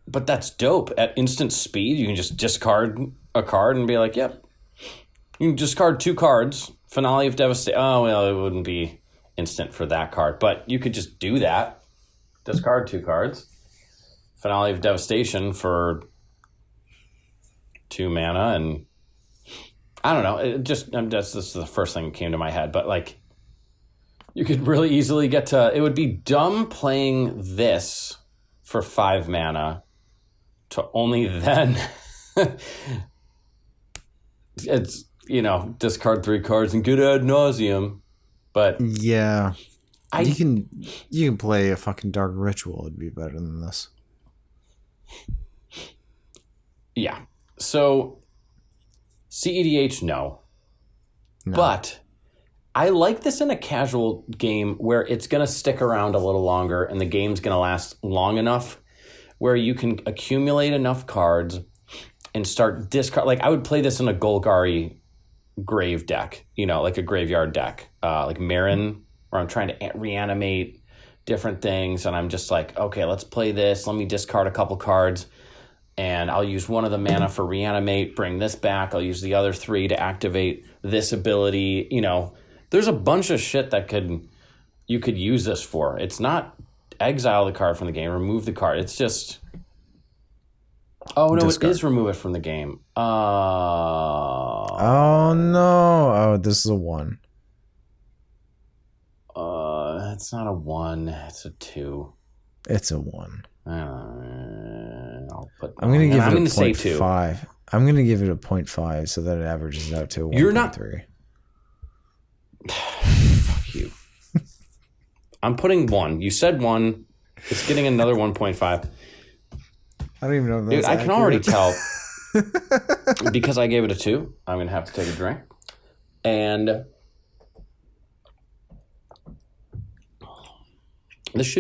But that's dope. At instant speed, you can just discard a card and be like, yep. You can discard 2 cards. Finale of Devastation. Oh, well, it wouldn't be instant for that card. But you could just do that. Discard 2 cards. Finale of Devastation for 2 mana. And I don't know. This is the first thing that came to my head. But, like, you could really easily get to... It would be dumb playing this for 5 mana to only then... it's... discard 3 cards and get ad nauseum. But yeah, you can play a fucking Dark Ritual. It'd be better than this. Yeah. So cEDH, no. But I like this in a casual game where it's going to stick around a little longer and the game's going to last long enough where you can accumulate enough cards and start discard. Like I would play this in a Golgari grave deck, like a graveyard deck, like Marin, where I'm trying to reanimate different things. And I'm just like, okay, let's play this. Let me discard a couple cards and I'll use one of the mana for reanimate, bring this back. I'll use the other 3 to activate this ability. There's a bunch of shit that you could use this for. It's not exile the card from the game, remove the card. It's just... Oh, no, discard. It is remove it from the game. Oh, no. Oh, this is a 1. It's not a 1. It's a 2. It's a 1. I'm going to give it a 0.5. I'm going to give it a 0.5 so that it averages out to a 1.3. You're not... Fuck you. I'm putting 1. You said 1. It's getting another 1.5. I don't even know if that's Dude, I can already tell because I gave it a 2. I'm going to have to take a drink. And this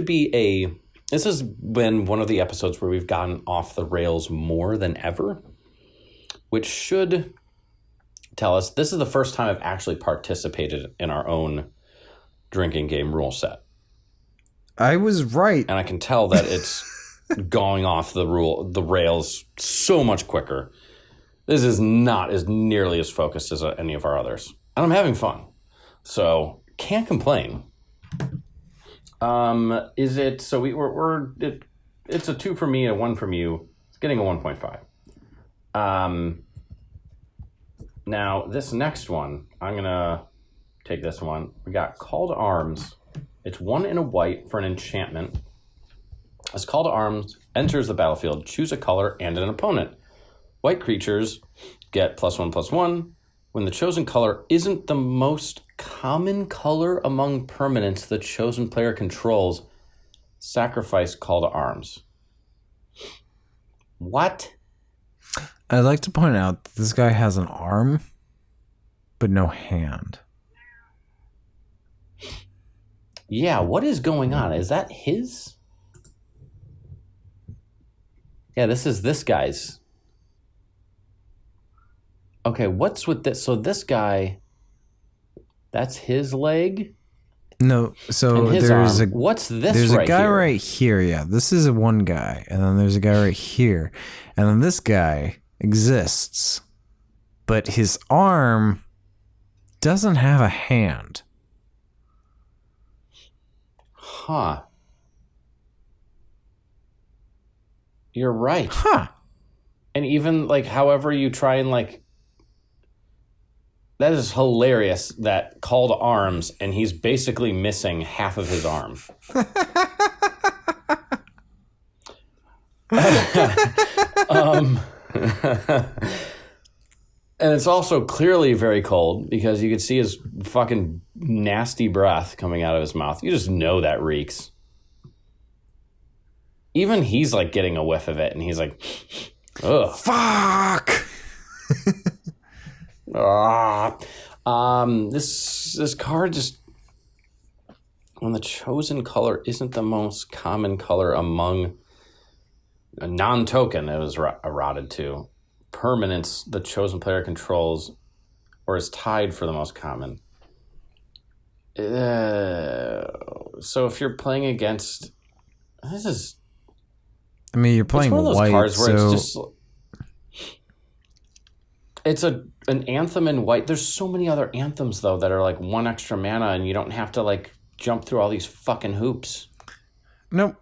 has been one of the episodes where we've gotten off the rails more than ever, which should tell us this is the first time I've actually participated in our own drinking game rule set. I was right. And I can tell that it's going off the rails so much quicker. This is not as nearly as focused as any of our others. And I'm having fun. So can't complain. Is it, so it's a 2 for me, a 1 from you. It's getting a 1.5. Now this next one, I'm going to take this one. We got Call to Arms. It's 1 and a white for an enchantment. As Call to Arms enters the battlefield, choose a color and an opponent. White creatures get +1/+1. When the chosen color isn't the most common color among permanents the chosen player controls, sacrifice Call to Arms. What? I'd like to point out that this guy has an arm, but no hand. Yeah, what is going on? Is that his? Yeah, this is this guy's. Okay, what's with this? So this guy, that's his leg? No, so there's arm. What's this? There's right a guy here? right here. Yeah, this is one guy, and then there's a guy right here, and then this guy exists, but his arm doesn't have a hand. Huh. You're right. Huh. And even like however you try and like, that is hilarious, that Call to Arms, and he's basically missing half of his arm. And it's also clearly very cold because you can see his fucking nasty breath coming out of his mouth. You just know that reeks. Even he's like getting a whiff of it, and he's like, ugh. Fuck! This card just... When the chosen color isn't the most common color among a non-token, it was eroded to. Permanence the chosen player controls or is tied for the most common. So if you're playing against... This is... I mean, you're playing one of those white, cards where so... it's just... It's an anthem in white. There's so many other anthems, though, that are like 1 extra mana, and you don't have to like jump through all these fucking hoops. Nope.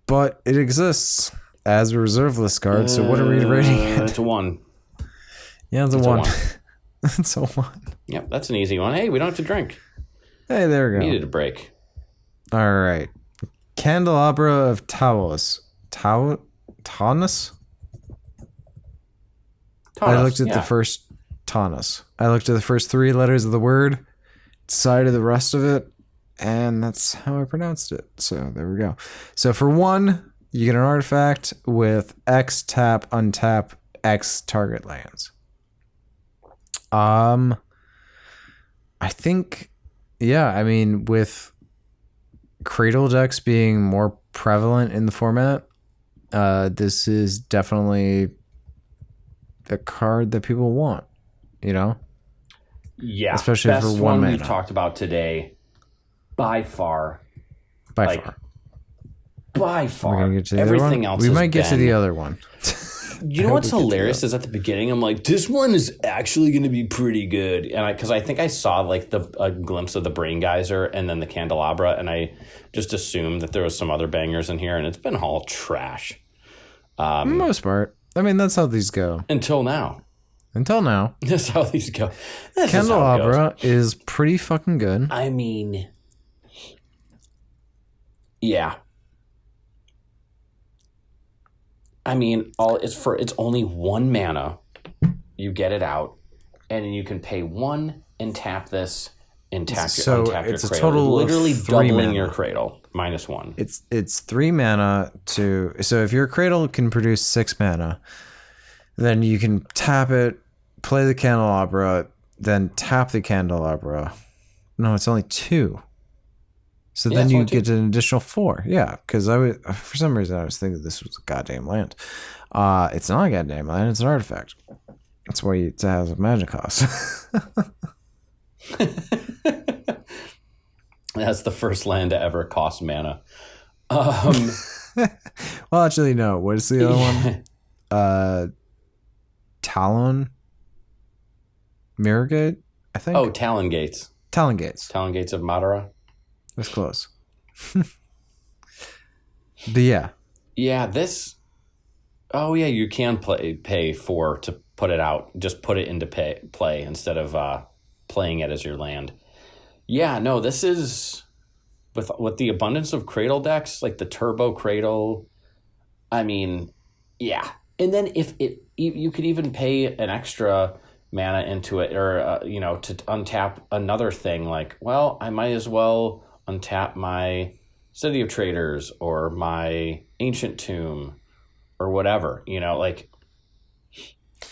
But it exists as a reserve list card, so what are we rating it? It's a 1. Yeah, it's a 1. It's a 1. Yep, that's an easy one. Hey, we don't have to drink. Hey, there we go. Needed a break. All right. Candelabra of Taos. Taunus? I looked at the first Taunus. I looked at the first 3 letters of the word, decided the rest of it, and that's how I pronounced it. So there we go. So for 1, you get an artifact with X tap, untap, X target lands. I think, yeah, I mean, with Cradle decks being more prevalent in the format, this is definitely the card that people want, you know? Yeah. Especially best for 1 mana. We've talked about today, by far. By far. By far. We're gonna get to the Everything other one. else we has might get to been... the other one. You know what's hilarious is at the beginning, I'm like, this one is actually going to be pretty good. And because I think I saw like a glimpse of the Brain Geyser and then the Candelabra, and I just assumed that there was some other bangers in here, and it's been all trash. For the most part. I mean, that's how these go. Until now. That's how these go. Candelabra is pretty fucking good. I mean, yeah. I mean, it's only 1 mana. You get it out, and then you can pay 1 and tap this and untap your cradle. Total literally doubling mana. Your cradle -1. It's 3 mana so if your cradle can produce 6 mana, then you can tap it, play the Candelabra, then tap the Candelabra. No, it's only 2. So then you get an additional 4. Yeah, because for some reason I was thinking this was a goddamn land. It's not a goddamn land. It's an artifact. That's why it has a magic cost. That's the first land to ever cost mana. Well, actually, no. What is the other one? Talon? Mirrorgate, I think. Oh, Talon Gates. Talon Gates. Talon Gates of Madara. That's close. But yeah. Yeah, this... Oh, yeah, you can pay 4 to put it out. Just put it into play instead of playing it as your land. Yeah, no, this is... With the abundance of Cradle decks, like the Turbo Cradle, I mean, yeah. And then if you could even pay an extra mana into it, or to untap another thing, like, well, I might as well untap my City of Traders or my Ancient Tomb or whatever, like,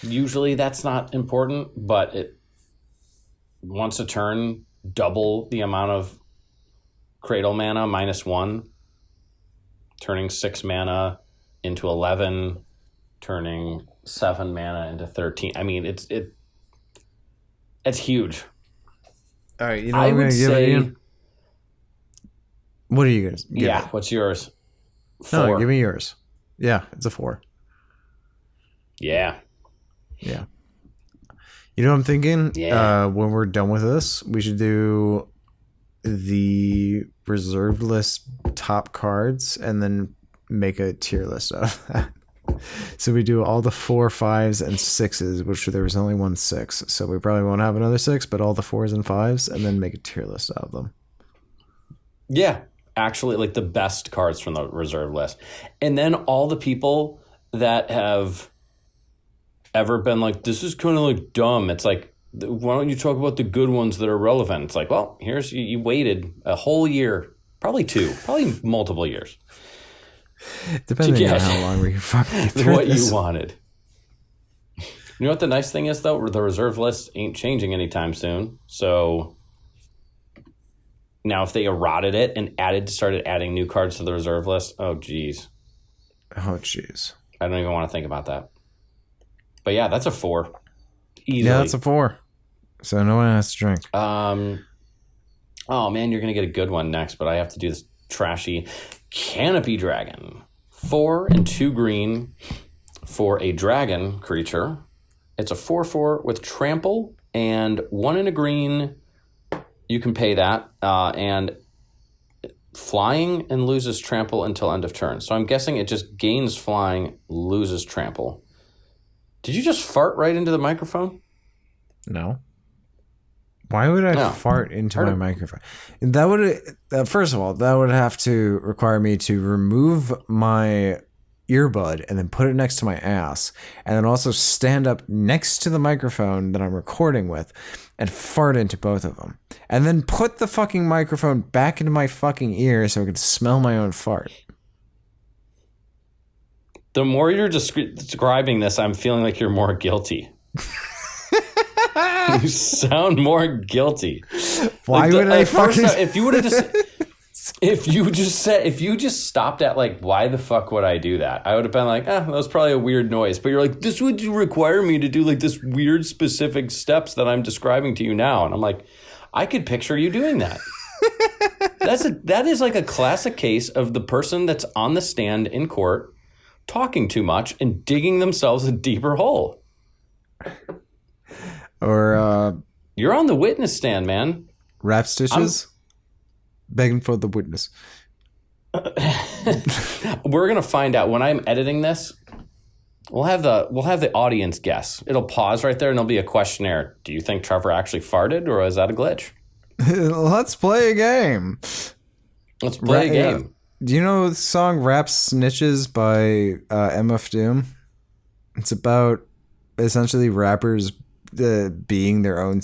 usually that's not important, but it once a turn, double the amount of Cradle mana -1, turning 6 mana into 11, turning 7 mana into 13. I mean, it's huge. All right, you know what I'm going to give it, Ian? What are you going to give it? What's yours? 4. No, give me yours. Yeah, it's a 4. Yeah. Yeah. You know what I'm thinking? Yeah. When we're done with this, we should do the reserved list top cards and then make a tier list of that. So we do all the 4, 5s, and 6s, which there was only 1 6. So we probably won't have another 6, but all the 4s and 5s, and then make a tier list out of them. Yeah. Actually, like the best cards from the reserve list. And then all the people that have ever been like, this is kind of like dumb. It's like, why don't you talk about the good ones that are relevant? It's like, well, here's, you waited a whole year, probably multiple years. Depending on how long we fucking through what this. You wanted. You know what the nice thing is, though? The reserve list ain't changing anytime soon. So now if they eroded it and started adding new cards to the reserve list, oh, geez. Oh, jeez. I don't even want to think about that. But yeah, that's a 4. Easily. Yeah, that's a 4. So no one has to drink. Oh, man, you're going to get a good one next, but I have to do this trashy Canopy Dragon. 4 and 2 green for a dragon creature. It's a 4/4 with trample and 1 in a green. You can pay that. And flying and loses trample until end of turn. So I'm guessing it just gains flying, loses trample. Did you just fart right into the microphone? No. Why would I fart into my microphone? That would, first of all, that would have to require me to remove my earbud and then put it next to my ass, and then also stand up next to the microphone that I'm recording with and fart into both of them, and then put the fucking microphone back into my fucking ear so I could smell my own fart. The more you're describing this, I'm feeling like you're more guilty. You sound more guilty. Why would I fucking... If you would have just... If you just stopped at like, why the fuck would I do that? I would have been like, that was probably a weird noise. But you're like, this would require me to do like this weird specific steps that I'm describing to you now. And I'm like, I could picture you doing that. That is like a classic case of the person that's on the stand in court talking too much and digging themselves a deeper hole. Or you're on the witness stand, man. Rap stitches. Begging for the witness. We're gonna find out when I'm editing this. We'll have the audience guess. It'll pause right there and there'll be a questionnaire. Do you think Trevor actually farted, or is that a glitch? Let's play a game. Let's play a game. Do you know the song "Rap Snitches" by MF Doom? It's about essentially rappers being their own.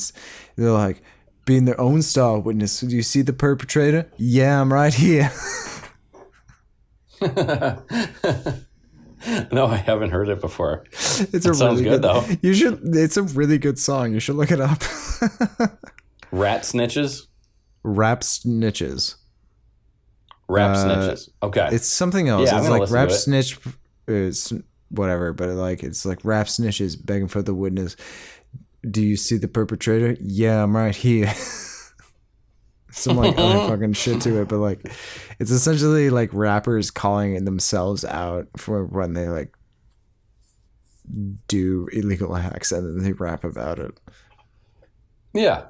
They're like, being their own style witness. Do you see the perpetrator? Yeah, I'm right here. No, I haven't heard it before. Sounds good though. You should. It's a really good song. You should look it up. Rat snitches. Rap snitches. Rap snitches. Okay. It's something else. Yeah, it's like rap snitch. It's whatever, but it's like rap snitches begging for the witness. Do you see the perpetrator? Yeah, I'm right here. Some like other fucking shit to it, but like it's essentially like rappers calling themselves out for when they like do illegal acts and then they rap about it. Yeah,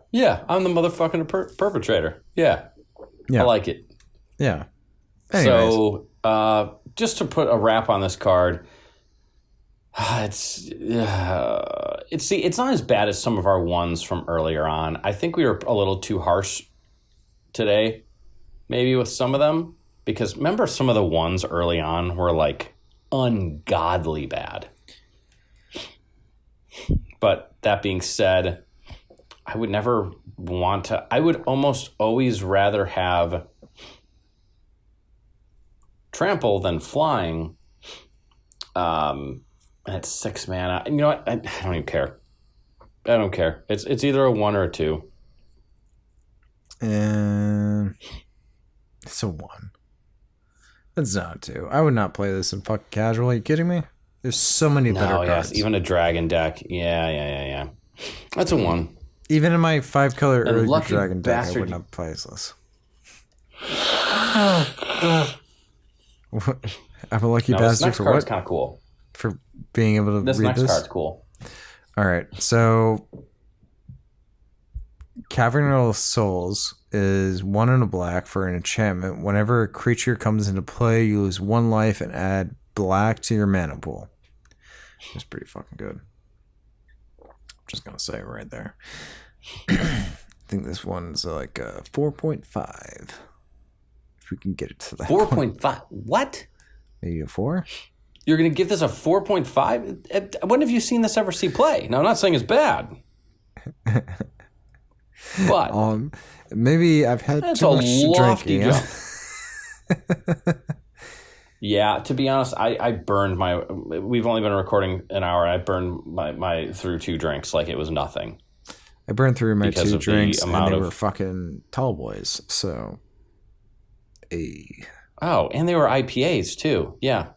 I'm the motherfucking perpetrator. Yeah, I like it. Yeah. Anyways. So just to put a wrap on this card. It's not as bad as some of our ones from earlier on. I think we were a little too harsh today, maybe with some of them, because remember some of the ones early on were like ungodly bad. But that being said, I would never want to. I would almost always rather have trample than flying. And it's 6 mana. You know what? I don't even care. I don't care. It's either a 1 or a 2. It's a 1. It's not a 2. I would not play this in fucking casual. Are you kidding me? There's so many better cards. Yes, even a dragon deck. Yeah. That's a 1. Even in my 5-color early dragon deck, I would not play this. I'm a lucky bastard this next for card's what? Kind of cool. For being able to read this? This next card's cool. All right. So Cavernal Souls is 1 and a black for an enchantment. Whenever a creature comes into play, you lose 1 life and add black to your mana pool. It's pretty fucking good. I'm just going to say it right there. I think this one's like a 4.5. If we can get it to that 4.5. What? Maybe a 4? You're going to give this a 4.5? When have you seen this ever see play? Now, I'm not saying it's bad. But maybe I've had too much to drink. Jump. Yeah, to be honest, I burned my... We've only been recording an hour, and I burned my through 2 drinks like it was nothing. I burned through my 2 drinks, and they were fucking tall boys, so... Oh, and they were IPAs, too. Yeah.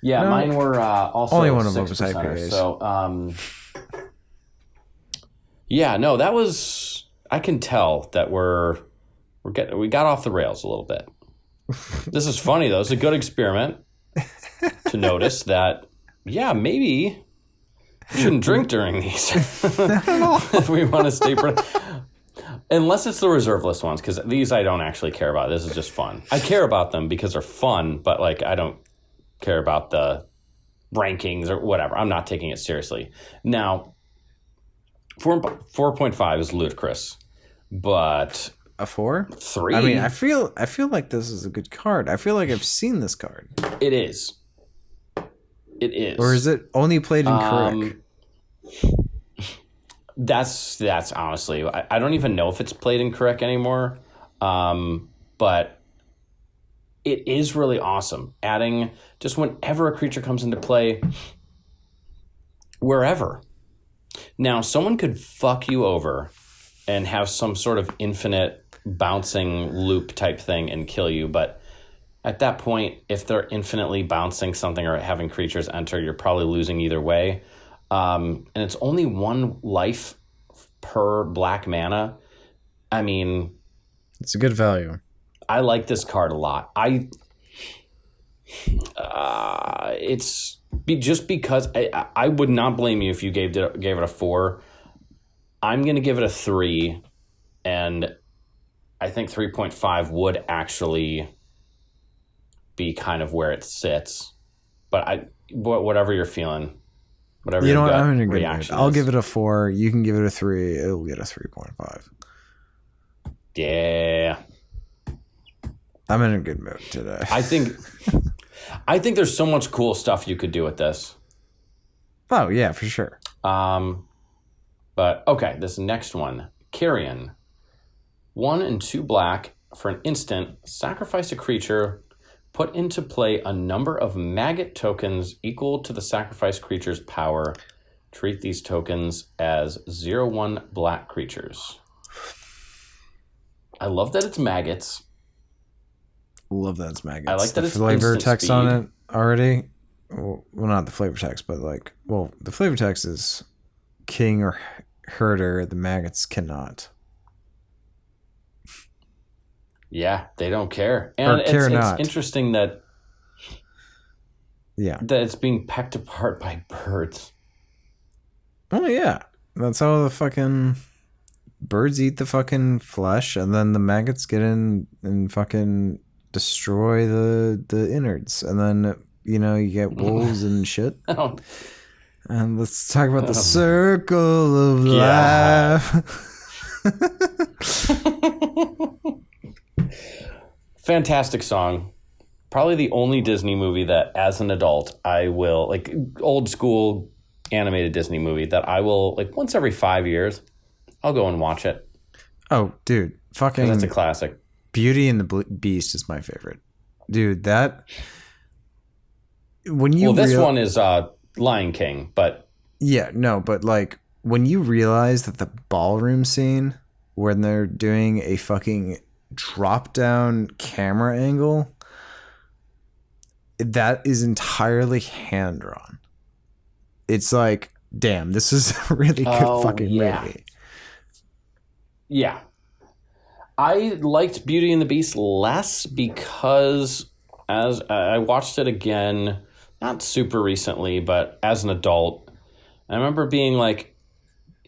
Yeah, no, mine were also only one of them was IPAs. So, yeah, no, that was... I can tell that we got off the rails a little bit. This is funny, though. It's a good experiment to notice that, yeah, maybe we shouldn't drink during these. If we want to stay... Unless it's the reserve list ones, because these I don't actually care about. This is just fun. I care about them because they're fun, but like I don't care about the rankings or whatever. I'm not taking it seriously. Now, 4.5 is ludicrous, but a 4? 3. I mean, I feel like this is a good card. I feel like I've seen this card. It is. It is. Or is it only played in Correct? That's honestly, I don't even know if it's played in Correct anymore, but it is really awesome. Adding just whenever a creature comes into play, wherever. Now, someone could fuck you over and have some sort of infinite bouncing loop type thing and kill you, but at that point, if they're infinitely bouncing something or having creatures enter, you're probably losing either way. And it's only 1 life per black mana. I mean... It's a good value. I like this card a lot. It's just because... I would not blame you if you gave it a 4. I'm going to give it a 3. And I think 3.5 would actually be kind of where it sits. But whatever you're feeling... Whatever you know what? I'm in a good mood. I'll give it a 4. You can give it a 3. It'll get a 3.5. Yeah. I'm in a good mood today. I think there's so much cool stuff you could do with this. Oh, yeah, for sure. But, okay, this next one. Carrion. 1 and 2 black. For an instant, sacrifice a creature... Put into play a number of maggot tokens equal to the sacrificed creature's power. Treat these tokens as 0/1 black creatures. I love that it's maggots. Love that it's maggots. I like that it's flavor text on it already. Well, not the flavor text, but like, well, the flavor text is king or herder. The maggots cannot. Yeah, they don't care. And it's interesting that it's being pecked apart by birds. Oh, yeah. That's how the fucking birds eat the fucking flesh, and then the maggots get in and fucking destroy the innards. And then, you get wolves and shit. And let's talk about the circle of life. Fantastic song. Probably the only Disney movie that as an adult I will, like old school animated Disney movie that I will, like once every 5 years, I'll go and watch it. Oh, dude. Fucking. That's a classic. Beauty and the Beast is my favorite. Dude, that. When you. Well, this one is Lion King, but. Yeah, no, but like when you realize that the ballroom scene when they're doing a fucking drop down camera angle, that is entirely hand drawn. It's like, damn, this is a really good fucking movie. Yeah. I liked Beauty and the Beast less because as I watched it again, not super recently, but as an adult, I remember being like,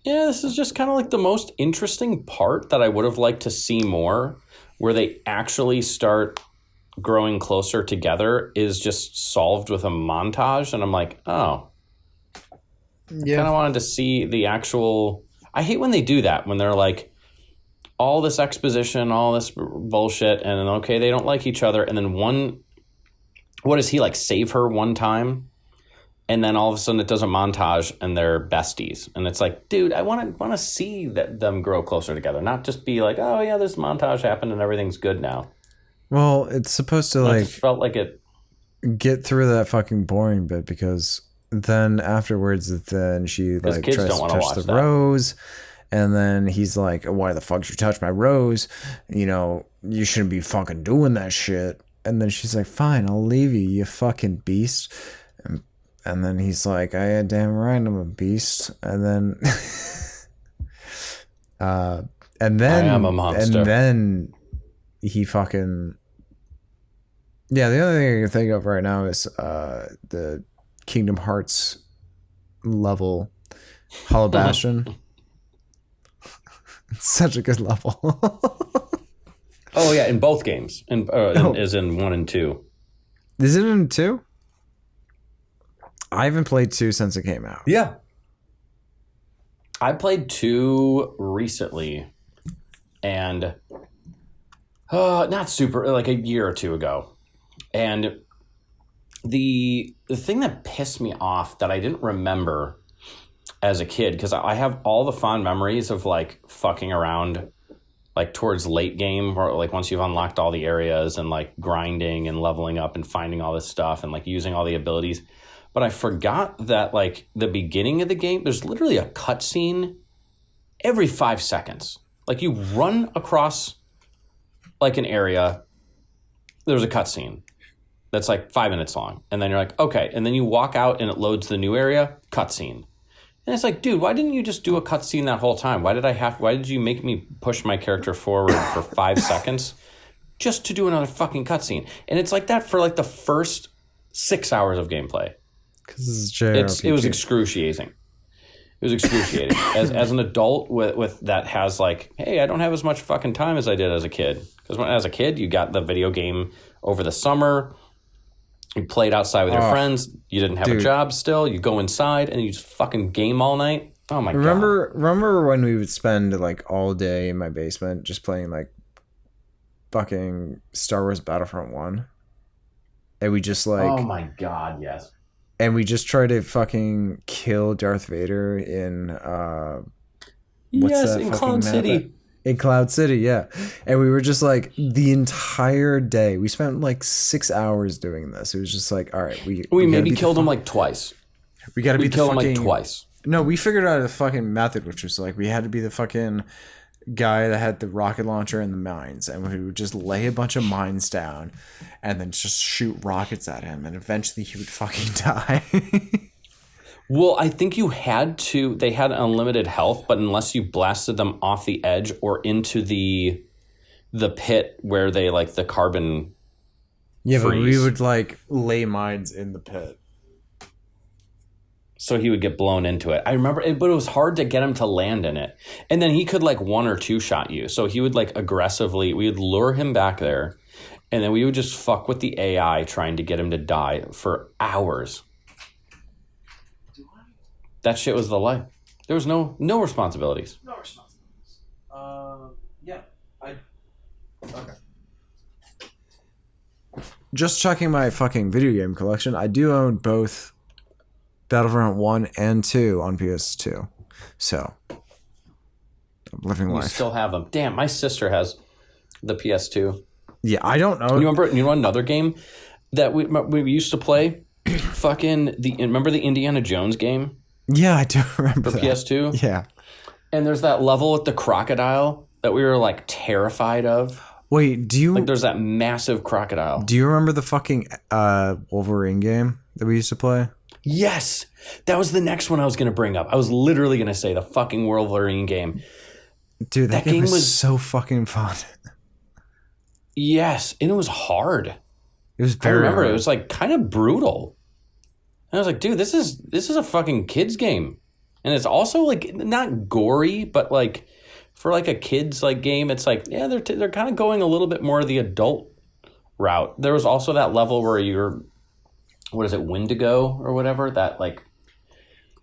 yeah, this is just kind of like the most interesting part that I would have liked to see more, where they actually start growing closer together is just solved with a montage. And I'm like, oh, yeah. Kind of wanted to see the actual, I hate when they do that, when they're like, all this exposition, all this bullshit, and then, okay, they don't like each other. And then one what does he like save her one time? And then all of a sudden it does a montage and they're besties. And it's like, dude, I want to see them grow closer together. Not just be like, oh yeah, this montage happened and everything's good now. Well, it's supposed to like... It just felt like it... get through that fucking boring bit, because then afterwards then she like tries to touch the rose. And then he's like, why the fuck did you touch my rose? You know, you shouldn't be fucking doing that shit. And then she's like, fine, I'll leave you, you fucking beast. And then he's like, I had damn right, I'm a beast. And then, I am a monster. And then he fucking, yeah. The only thing I can think of right now is the Kingdom Hearts level, Hollow Bastion. It's such a good level. Oh yeah, in both games, is in 1 and 2. Is it in 2? I haven't played 2 since it came out. Yeah. I played 2 recently, and not super, like a year or 2 ago. And the thing that pissed me off that I didn't remember as a kid, because I have all the fond memories of like fucking around like towards late game, or like once you've unlocked all the areas and like grinding and leveling up and finding all this stuff and like using all the abilities. But I forgot that like the beginning of the game, there's literally a cutscene every 5 seconds. Like you run across like an area, there's a cutscene that's like 5 minutes long. And then you're like, okay. And then you walk out and it loads the new area, cutscene. And it's like, dude, why didn't you just do a cutscene that whole time? Why did you make me push my character forward for 5 seconds just to do another fucking cutscene? And it's like that for like the first 6 hours of gameplay. Because it was excruciating. It was excruciating. as an adult with that has like, hey, I don't have as much fucking time as I did as a kid. Because as a kid, you got the video game over the summer. You played outside with your friends. You didn't have a job still. You go inside and you just fucking game all night. Oh my God. Remember when we would spend like all day in my basement just playing like fucking Star Wars Battlefront 1? And we just like... Oh my God, yes. And we just try to fucking kill Darth Vader in in Cloud City. In Cloud City, yeah. And we were just like the entire day. We spent like 6 hours doing this. It was just like, all right, we maybe killed him like twice. We got to be kill him like twice. No, we figured out a fucking method, which was like we had to be the fucking guy that had the rocket launcher and the mines, and we would just lay a bunch of mines down and then just shoot rockets at him, and eventually he would fucking die. Well, I think they had unlimited health, but unless you blasted them off the edge or into the pit where they like the carbon freeze. But we would like lay mines in the pit. So he would get blown into it. I remember it, but it was hard to get him to land in it. And then he could like 1 or 2 shot you. So he would like we would lure him back there. And then we would just fuck with the AI trying to get him to die for hours. That shit was the life. There was no responsibilities. No responsibilities. Okay. Just checking my fucking video game collection. I do own both Battlefront 1 and 2 on PS2. So, I'm living life. You still have them. Damn, my sister has the PS2. Yeah, I don't know. You know another game that we used to play? Remember the Indiana Jones game? Yeah, I do remember for that. PS2? Yeah. And there's that level with the crocodile that we were like terrified of. Wait, there's that massive crocodile. Do you remember the fucking Wolverine game that we used to play? Yes. That was the next one I was going to bring up. I was literally going to say the fucking Wolverine game. Dude, that game was so fucking fun. Yes, and it was hard. It was very hard. It was like kind of brutal. And I was like, dude, this is a fucking kids game. And it's also like not gory, but like for like a kids like game, it's like, yeah, they're kind of going a little bit more the adult route. There was also that level where you're, what is it, Wendigo or whatever? That like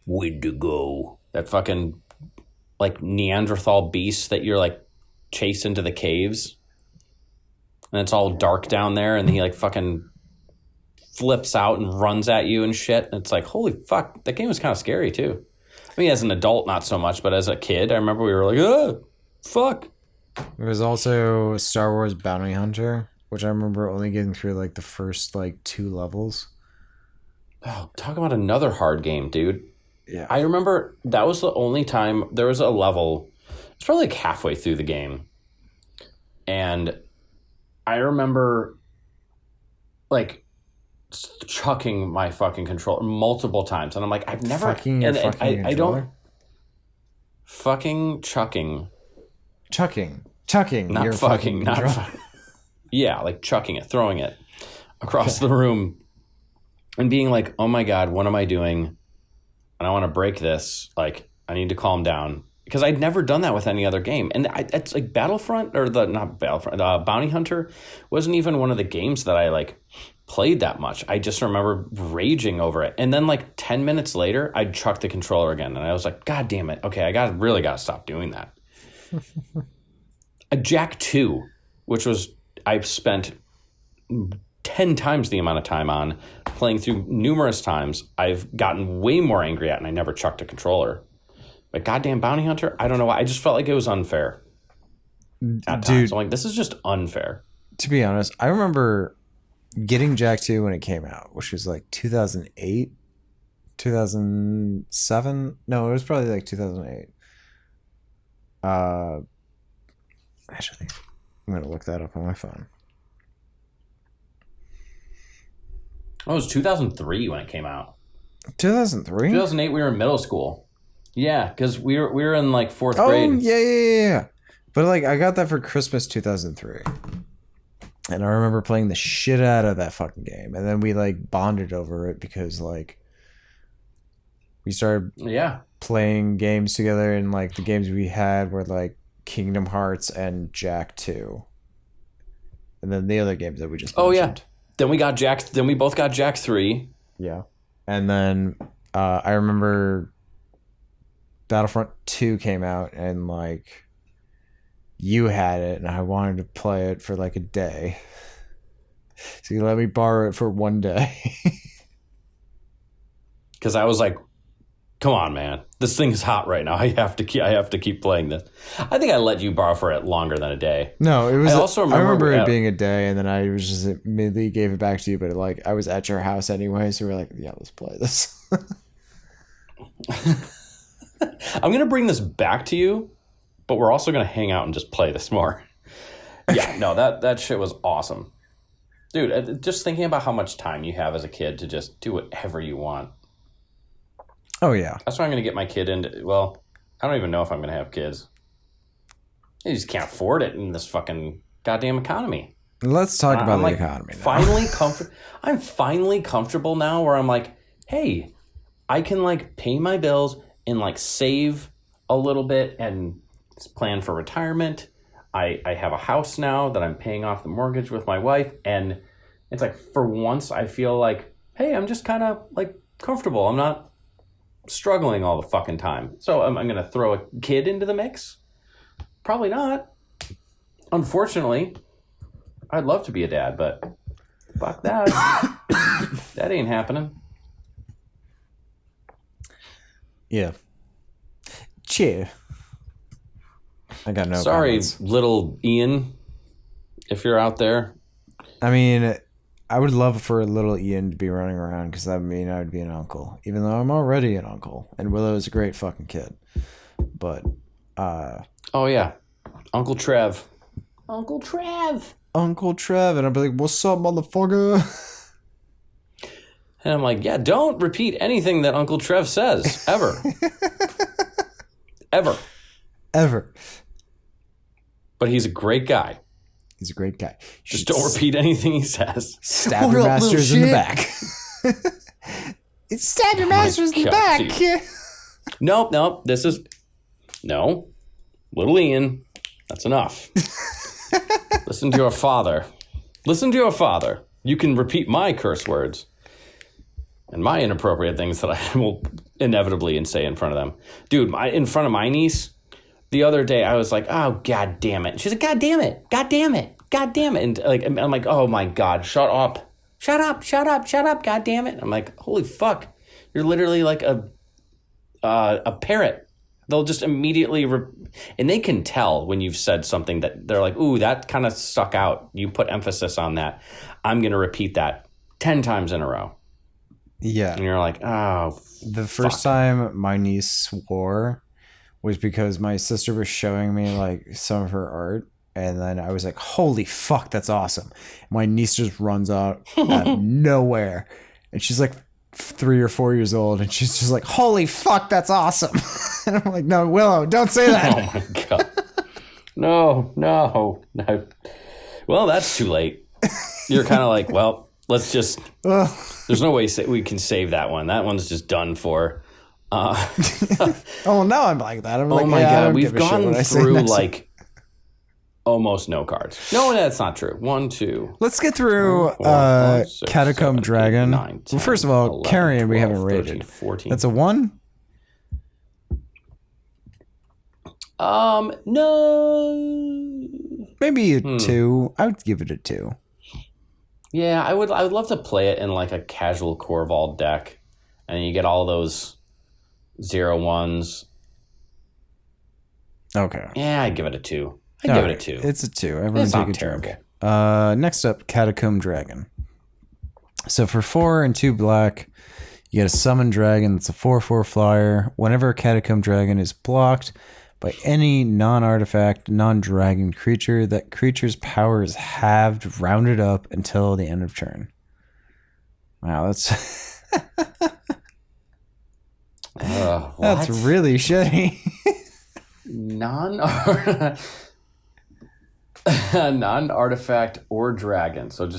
Wendigo, that fucking like Neanderthal beast that you're like chased into the caves. And it's all dark down there, and he like fucking flips out and runs at you and shit. And it's like, holy fuck, that game was kind of scary too. I mean, as an adult, not so much, but as a kid, I remember we were like, oh, fuck. There was also Star Wars Bounty Hunter, which I remember only getting through like the first like 2 levels. Oh, talk about another hard game, dude. Yeah. I remember that was the only time there was a level. It's probably like halfway through the game. And I remember like chucking my fucking controller multiple times. And I'm like, I've never... I don't... Fucking chucking. Chucking. Not fucking. Yeah, like chucking it, throwing it across the room. And being like, oh my God, what am I doing? And I want to break this. Like, I need to calm down. Because I'd never done that with any other game. And it's like Battlefront, or not Battlefront, Bounty Hunter wasn't even one of the games that I like played that much. I just remember raging over it. And then like 10 minutes later, I'd chuck the controller again. And I was like, God damn it. Okay, I really got to stop doing that. Jack 2, which was, I've spent 10 times the amount of time on, playing through numerous times. I've gotten way more angry at, and I never chucked a controller. But goddamn Bounty Hunter, I don't know why. I just felt like it was unfair at times. I'm like, this is just unfair. To be honest, I remember getting Jack 2 when it came out, which was like 2008, 2007. No, it was probably like 2008. Actually, I'm going to look that up on my phone. Oh, it was 2003 when it came out. 2003? 2008, we were in middle school. Yeah, because we were in like 4th grade. Oh, yeah. But like, I got that for Christmas 2003. And I remember playing the shit out of that fucking game. And then we like bonded over it because like we started playing games together, and like the games we had were like Kingdom Hearts and Jack 2. And then the other games that we just mentioned. Yeah. Then we both got Jack 3. Yeah. And then I remember Battlefront 2 came out, and like you had it and I wanted to play it for like a day. So you let me borrow it for one day. Cuz I was like, come on, man. This thing's hot right now. I have to keep playing this. I think I let you borrow for it longer than a day. No, it was. I remember it being a day, and then I was just immediately gave it back to you. But like, I was at your house anyway, so we were like, "Yeah, let's play this." I'm gonna bring this back to you, but we're also gonna hang out and just play this more. Yeah, no, that shit was awesome, dude. Just thinking about how much time you have as a kid to just do whatever you want. Oh, yeah. That's why I'm going to get my kid into... Well, I don't even know if I'm going to have kids. You just can't afford it in this fucking goddamn economy. Let's talk about the economy now. I'm finally comfortable now where I'm like, hey, I can like pay my bills and like save a little bit and plan for retirement. I have a house now that I'm paying off the mortgage with my wife. And it's like, for once, I feel like, hey, I'm just kind of like comfortable. I'm not struggling all the fucking time. So I'm going to throw a kid into the mix? Probably not. Unfortunately, I'd love to be a dad, but fuck that. That ain't happening. Yeah. Cheer. I got no Sorry, comments. Little Ian, if you're out there. I mean, I would love for little Ian to be running around, because that would mean I would be an uncle, even though I'm already an uncle. And Willow is a great fucking kid. But, oh, yeah. Uncle Trev. Uncle Trev. And I'd be like, what's up, motherfucker? And I'm like, yeah, don't repeat anything that Uncle Trev says, ever. Ever. But he's a great guy. He's a great guy. Just don't repeat anything he says. Stab your masters in the back. Stab your masters in the back. Nope. No. Little Ian. That's enough. Listen to your father. You can repeat my curse words and my inappropriate things that I will inevitably say in front of them. Dude, in front of my niece, the other day I was like, oh, God damn it. She's like, God damn it. And like, I'm like, oh my God, shut up. shut up, God damn it. I'm like, holy fuck. You're literally like a parrot. They'll just immediately, and they can tell when you've said something that they're like, ooh, that kind of stuck out. You put emphasis on that. I'm going to repeat that 10 times in a row. Yeah. And you're like, oh, the first time my niece swore was because my sister was showing me like some of her art. And then I was like, holy fuck, that's awesome. My niece just runs out of nowhere. And she's like 3 or 4 years old. And she's just like, holy fuck, that's awesome. And I'm like, no, Willow, don't say that. Oh my God. No. Well, that's too late. You're kind of like, well, let's just, there's no way we can save that one. That one's just done for. Oh, now I'm like that. I'm like, oh my God, we've gone through like almost no cards. No, that's not true. 1, 2. Let's get through 4, 5, 6, Catacomb 7, Dragon. 8, 9, 10, well, first of all, 11, Carrion 12, we haven't 13, rated. 14. That's a 1? No. Maybe a 2. I would give it a 2. Yeah, I would love to play it in like a casual Corval deck. And you get all those 0/1s. Okay. Yeah, I'd give it a 2. I'd give it a 2. It's a 2. Everyone It's take not a terrible. drink. Next up, Catacomb Dragon. So for 4 and 2 black, you get a summon dragon. It's a 4/4 flyer. Whenever a Catacomb Dragon is blocked by any non-artifact, non-dragon creature, that creature's power is halved, rounded up until the end of turn. Wow, that's that's really shitty. Non-artifact or dragon. So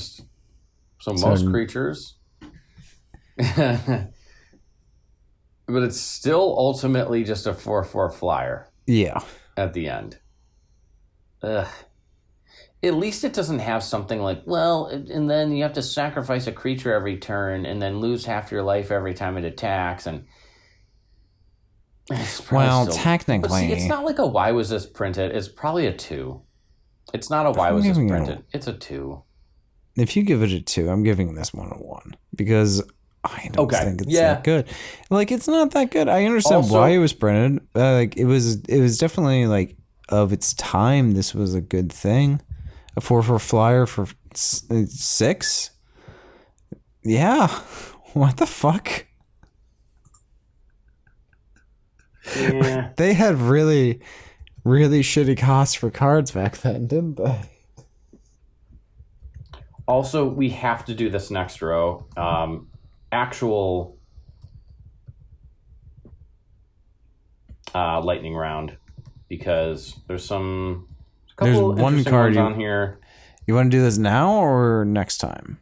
most creatures. But it's still ultimately just a 4/4 flyer. Yeah. At the end. Ugh. At least it doesn't have something like, well, and then you have to sacrifice a creature every turn and then lose half your life every time it attacks. And well, technically, but see, it's not like a why was this printed? It's probably a 2. It's not a why was this printed. It's a 2. If you give it a 2, I'm giving this one a 1 because I don't think it's that good. Like, it's not that good. I understand why it was printed. Like, it was definitely like of its time. This was a good thing. A 4/4 flyer for 6. Yeah. What the fuck? Yeah. They had really, really shitty costs for cards back then, didn't they? Also, we have to do this next row. Actual lightning round, because there's a couple one card on here. You want to do this now or next time?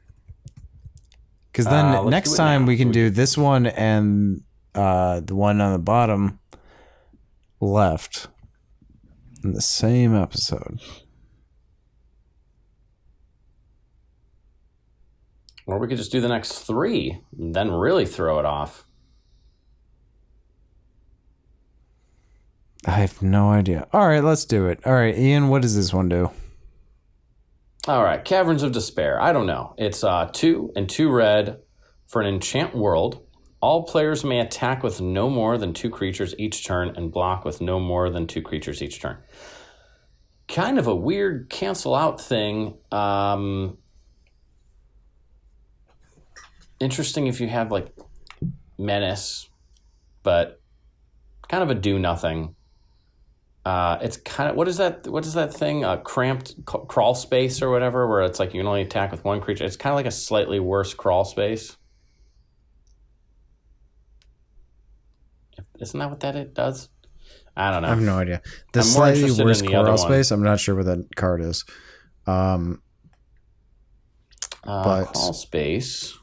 Because then next time we can do this one and the one on the bottom left in the same episode. Or we could just do the next 3 and then really throw it off. I have no idea. All right, let's do it. All right, Ian, what does this one do? All right, Caverns of Despair. I don't know. It's 2 and 2 red for an enchant world. All players may attack with no more than 2 creatures each turn and block with no more than 2 creatures each turn. Kind of a weird cancel out thing. Interesting if you have like Menace, but kind of a do nothing. It's kind of what is that thing? Cramped crawl space or whatever, where it's like you can only attack with 1 creature. It's kind of like a slightly worse crawl space. Isn't that what it does? I don't know. I have no idea. The slightly worse crawl space. I'm not sure what that card is. But crawl space.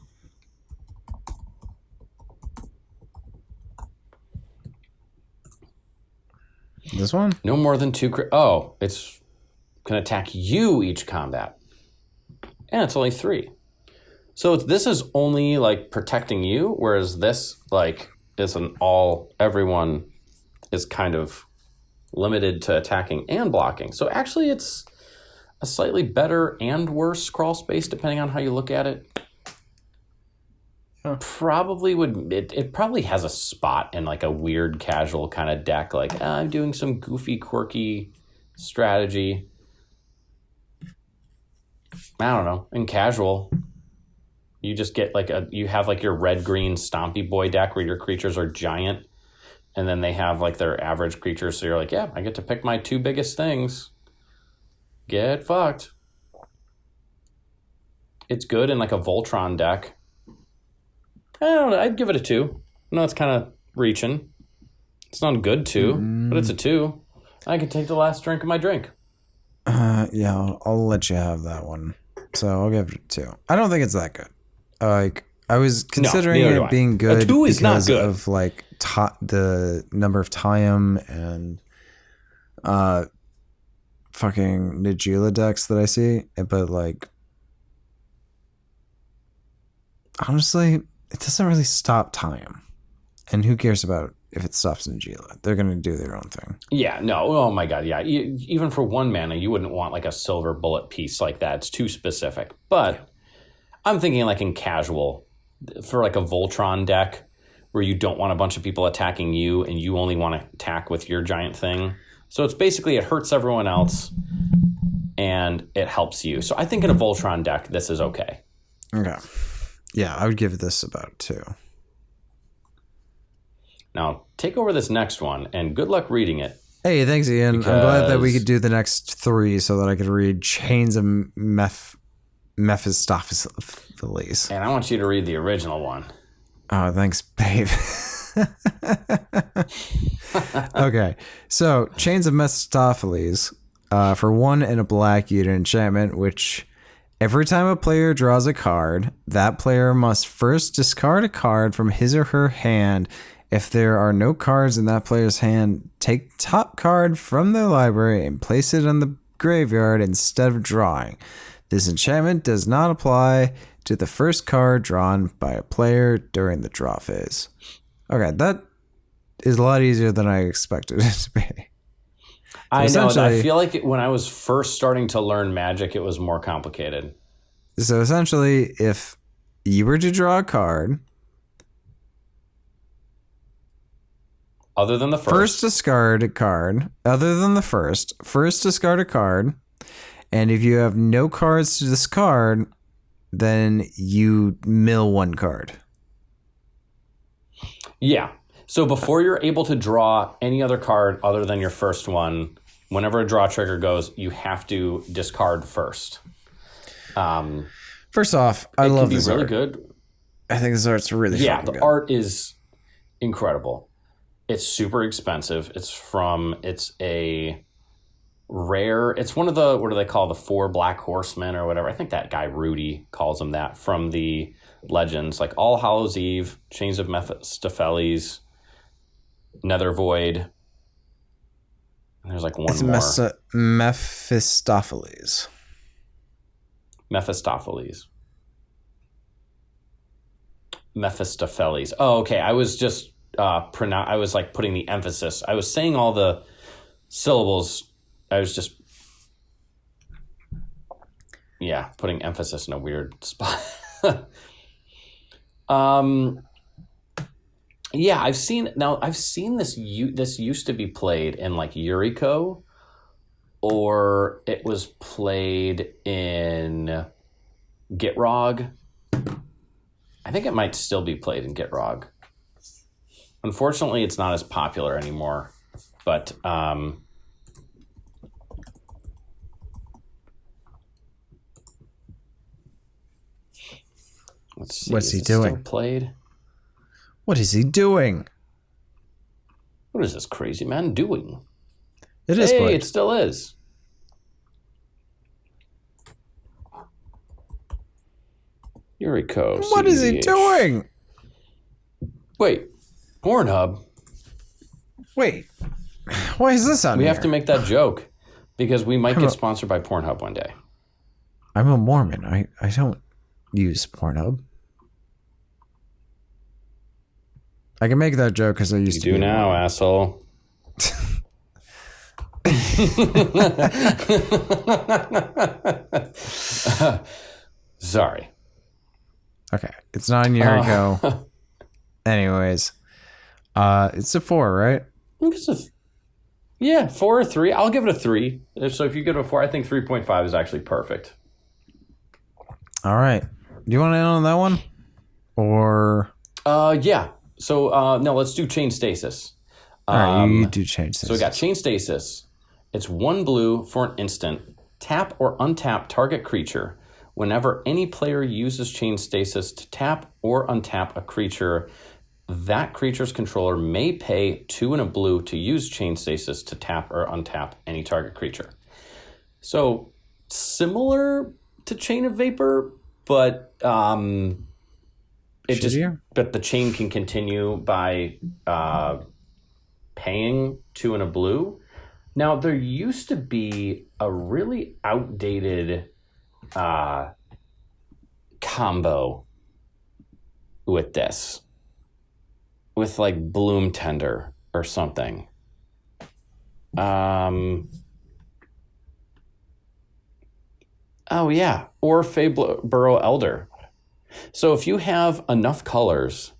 This one? No more than 2. It's can attack you each combat, and it's only 3. So this is only like protecting you, whereas this like is everyone is kind of limited to attacking and blocking. So actually, it's a slightly better and worse crawl space depending on how you look at it. probably would. It probably has a spot in like a weird casual kind of deck. Like I'm doing some goofy, quirky strategy. I don't know. In casual, you just get like you have like your red green Stompy Boy deck where your creatures are giant, and then they have like their average creatures. So you're like, yeah, I get to pick my 2 biggest things. Get fucked. It's good in like a Voltron deck. I don't know. I'd give it a 2. No, it's kind of reaching. It's not a good 2, but it's a 2. I can take the last drink of my drink. Yeah, I'll let you have that one. So I'll give it a 2. I don't think it's that good. Like I was considering it being good. A 2 is not good of like the number of time and fucking Nagila decks that I see, but like honestly, it doesn't really stop time. And who cares about if it stops Nagila? They're going to do their own thing. Yeah, no. Oh my God, yeah. Even for 1 mana, you wouldn't want like a silver bullet piece like that. It's too specific. But I'm thinking like in casual, for like a Voltron deck where you don't want a bunch of people attacking you and you only want to attack with your giant thing. So it's basically it hurts everyone else and it helps you. So I think in a Voltron deck, this is okay. Okay. Yeah, I would give this about 2. Now, take over this next one, and good luck reading it. Hey, thanks, Ian. I'm glad that we could do the next 3 so that I could read Chains of Mephistopheles. And I want you to read the original one. Oh, thanks, babe. Okay, so Chains of Mephistopheles, for 1 and a black, you get an enchantment, which every time a player draws a card, that player must first discard a card from his or her hand. If there are no cards in that player's hand, take top card from their library and place it on the graveyard instead of drawing. This enchantment does not apply to the first card drawn by a player during the draw phase. Okay, that is a lot easier than I expected it to be. I know. I feel like when I was first starting to learn Magic, it was more complicated. So essentially, if you were to draw a card, other than the first discard a card. Other than the first discard a card. And if you have no cards to discard, then you mill 1 card. Yeah. So before you're able to draw any other card other than your first one, whenever a draw trigger goes, you have to discard first. First off, I love this really art. Good. I think this art's really fucking good. The art is incredible. It's super expensive. It's a rare. It's one of the, what do they call, the 4 Black Horsemen or whatever. I think that guy Rudy calls them that from the Legends, like All Hallows Eve, Chains of Mephistopheles, Nether Void. And there's like one more. Mephistopheles. Mephistopheles. Oh, okay. I was just I was like putting the emphasis. I was saying all the syllables. I was just putting emphasis in a weird spot. I've seen this used to be played in like Yuriko, or it was played in Gitrog. I think it might still be played in Gitrog. Unfortunately, it's not as popular anymore, but let's see. What's he doing? Still played? What is he doing? What is this crazy man doing? It is played. It still is. Yuriko. What is he doing? Wait, Pornhub. Wait, why is this on We here? have to make that joke because we might get sponsored by Pornhub one day. I'm a Mormon. I don't use Pornhub. I can make that joke because I used to. You do now, asshole. Sorry. Okay, it's not in Yuriko. Anyways, it's a 4, right? I think it's 4 or 3. I'll give it a 3. So if you give it a 4, I think 3.5 is actually perfect. All right. Do you want to end on that one? Or yeah. So no, let's do chain stasis. All right, you do chain stasis. So we got chain stasis. It's 1 blue for an instant. Tap or untap target creature. Whenever any player uses chain stasis to tap or untap a creature, that creature's controller may pay 2 and a blue to use chain stasis to tap or untap any target creature. So similar to Chain of Vapor, but but the chain can continue by paying 2 and a blue. Now there used to be a really outdated combo with this, with like Bloom Tender or something. Oh yeah, or Burrow Elder. So if you have enough colors,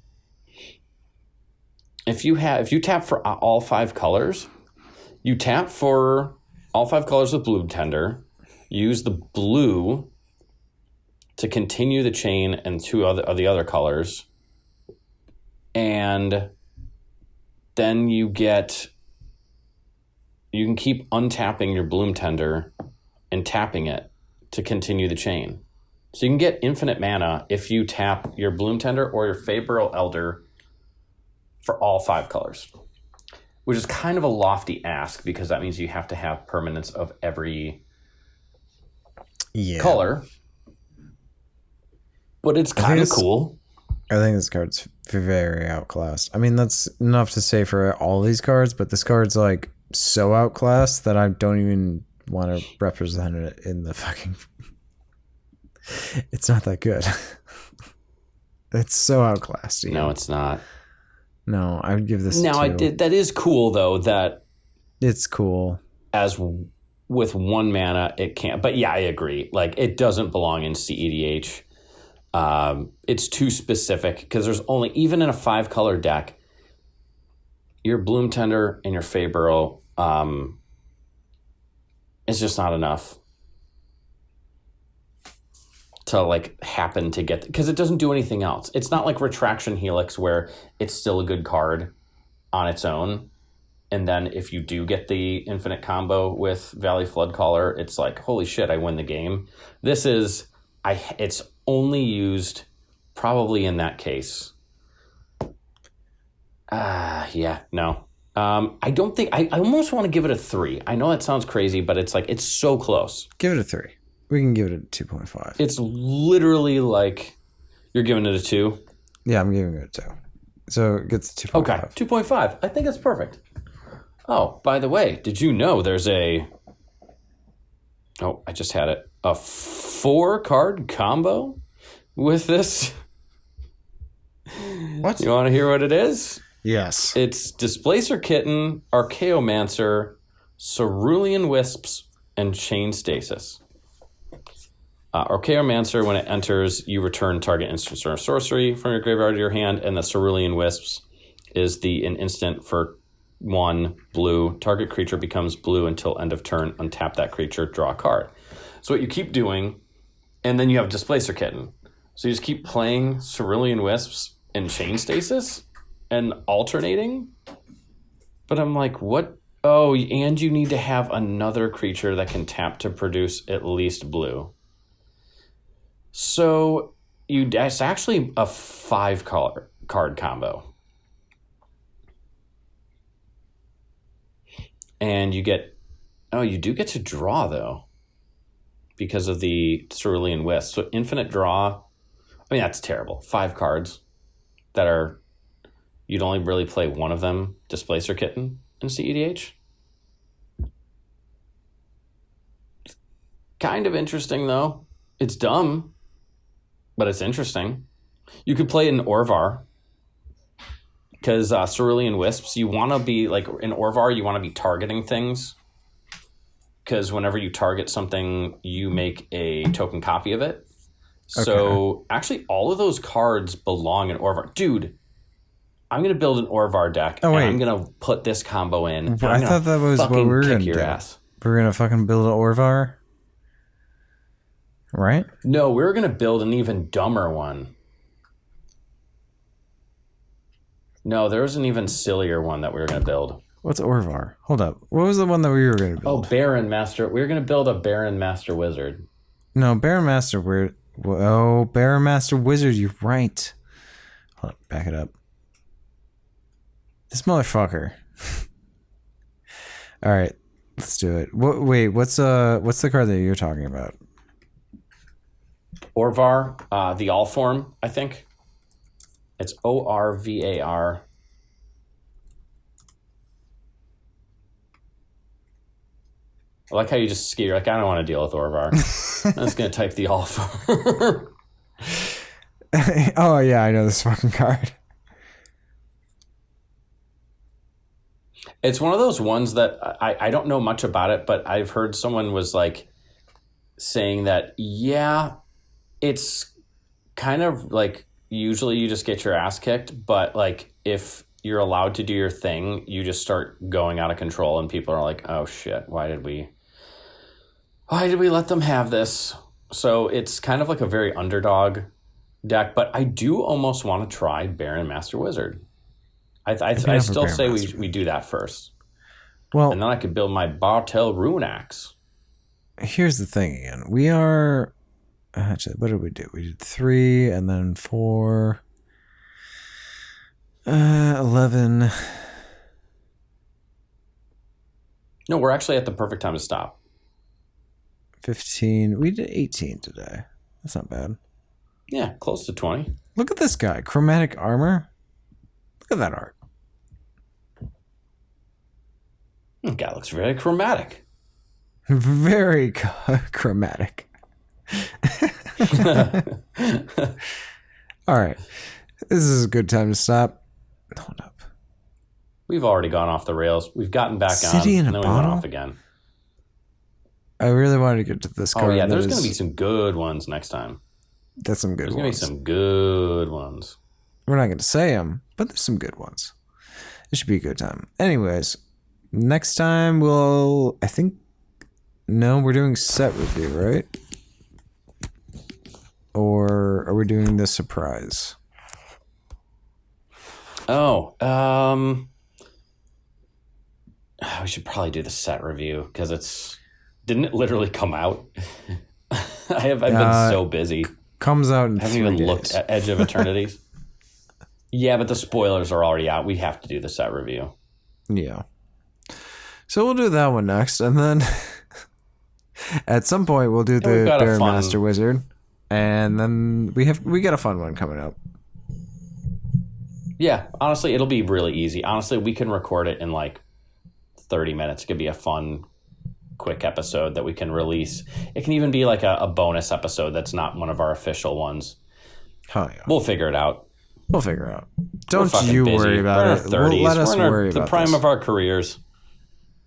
if you tap for all 5 colors, you tap for all 5 colors of Bloom Tender, use the blue to continue the chain and 2 of the other colors, and then you can keep untapping your Bloom Tender and tapping it to continue the chain. So you can get infinite mana if you tap your Bloom Tender or your Feybarrow Elder for all 5 colors, which is kind of a lofty ask because that means you have to have permanence of every color. But it's kind of cool. I think this card's very outclassed. I mean, that's enough to say for all these cards, but this card's like so outclassed that I don't even want to represent it in the fucking... It's not that good. It's so outclassed. Ian. No, it's not. No, I would give this now, a 2. That is cool, though, that... It's cool. As with 1 mana, it can't... But yeah, I agree. Like, it doesn't belong in cEDH. It's too specific, because there's only... Even in a 5-color deck, your Bloom Tender and your Feybarrow... it's just not enough to like happen to get, because it doesn't do anything else. It's not like Retraction Helix where it's still a good card on its own, and then if you do get the infinite combo with Valley Floodcaller, it's like, holy shit, I win the game. This is it's only used probably in that case. I don't think... I almost want to give it a 3. I know that sounds crazy, but it's like, it's so close. Give it a 3. We can give it a 2.5. It's literally like... You're giving it a 2? Yeah, I'm giving it a 2. So it gets 2.5. Okay, 2.5. I think that's perfect. Oh, by the way, did you know there's a... Oh, I just had it. A 4-card combo with this? What? You want to hear what it is? Yes. It's Displacer Kitten, Archaeomancer, Cerulean Wisps, and Chain Stasis. Archaeomancer, when it enters, you return target instant or sorcery from your graveyard to your hand, and the Cerulean Wisps is an instant for 1 blue. Target creature becomes blue until end of turn. Untap that creature, draw a card. So what you keep doing, and then you have Displacer Kitten. So you just keep playing Cerulean Wisps and Chain Stasis and alternating. But I'm like, what? Oh, and you need to have another creature that can tap to produce at least blue. So it's actually a 5-card combo. And you do get to draw, though, because of the Cerulean Wisp. So infinite draw, I mean, that's terrible. 5 cards that are... You'd only really play one of them, Displacer Kitten, in cEDH. Kind of interesting, though. It's dumb, but it's interesting. You could play in Orvar, because Cerulean Wisps, you want to be, like, in Orvar, you want to be targeting things, because whenever you target something, you make a token copy of it. So actually, all of those cards belong in Orvar. Dude, I'm going to build an Orvar deck, and I'm going to put this combo in. I thought that was what we were going to do. Ass. We're going to fucking build an Orvar? Right? No, we were going to build an even dumber one. No, there was an even sillier one that we were going to build. What's Orvar? Hold up. What was the one that we were going to build? Oh, Baron Master. We were going to build a Baron Master Wizard. No, Baron Master Wizard. Oh, Baron Master Wizard. You're right. Hold up. Back it up. This motherfucker. All right. Let's do it. Wait, what's the card that you're talking about? Orvar, the all form, I think. It's Orvar. I like how you just ski. You're like, I don't want to deal with Orvar. I'm just going to type the all form. Oh, yeah, I know this fucking card. It's one of those ones that I don't know much about it, but I've heard someone was like saying that, yeah, it's kind of like usually you just get your ass kicked, but like if you're allowed to do your thing, you just start going out of control and people are like, oh shit, why did we let them have this? So it's kind of like a very underdog deck, but I do almost want to try Baron Master Wizard. I still say we do that first. Well, and then I could build my Bartel Rune Axe. Here's the thing, Ian. We are... Actually, what did we do? We did 3 and then 4... 11... No, we're actually at the perfect time to stop. 15... We did 18 today. That's not bad. Yeah, close to 20. Look at this guy. Chromatic armor. Look at that art. That guy looks very chromatic. Very chromatic. All right. This is a good time to stop. Hold up. We've already gone off the rails. We've gotten back on, and then we went off again. I really wanted to get to this card. Oh, yeah. There's going to be some good ones next time. That's some good ones. There's going to be some good ones. We're not going to say them, but there's some good ones. It should be a good time. Anyways, next time we're doing set review, right? Or are we doing the surprise? Oh, we should probably do the set review because didn't it literally come out? I've been so busy. Comes out in 3 days. I haven't even looked at Edge of Eternities. Yeah, but the spoilers are already out. We have to do the set review. Yeah. So we'll do that one next, and then at some point we'll do the Baron Master Wizard, and then we got a fun one coming up. Yeah, honestly, it'll be really easy. Honestly, we can record it in like 30 minutes. It could be a fun, quick episode that we can release. It can even be like a bonus episode that's not one of our official ones. Oh, yeah. We'll figure it out. We'll figure it out. Don't you worry about it. We'll let us worry about the prime of our careers.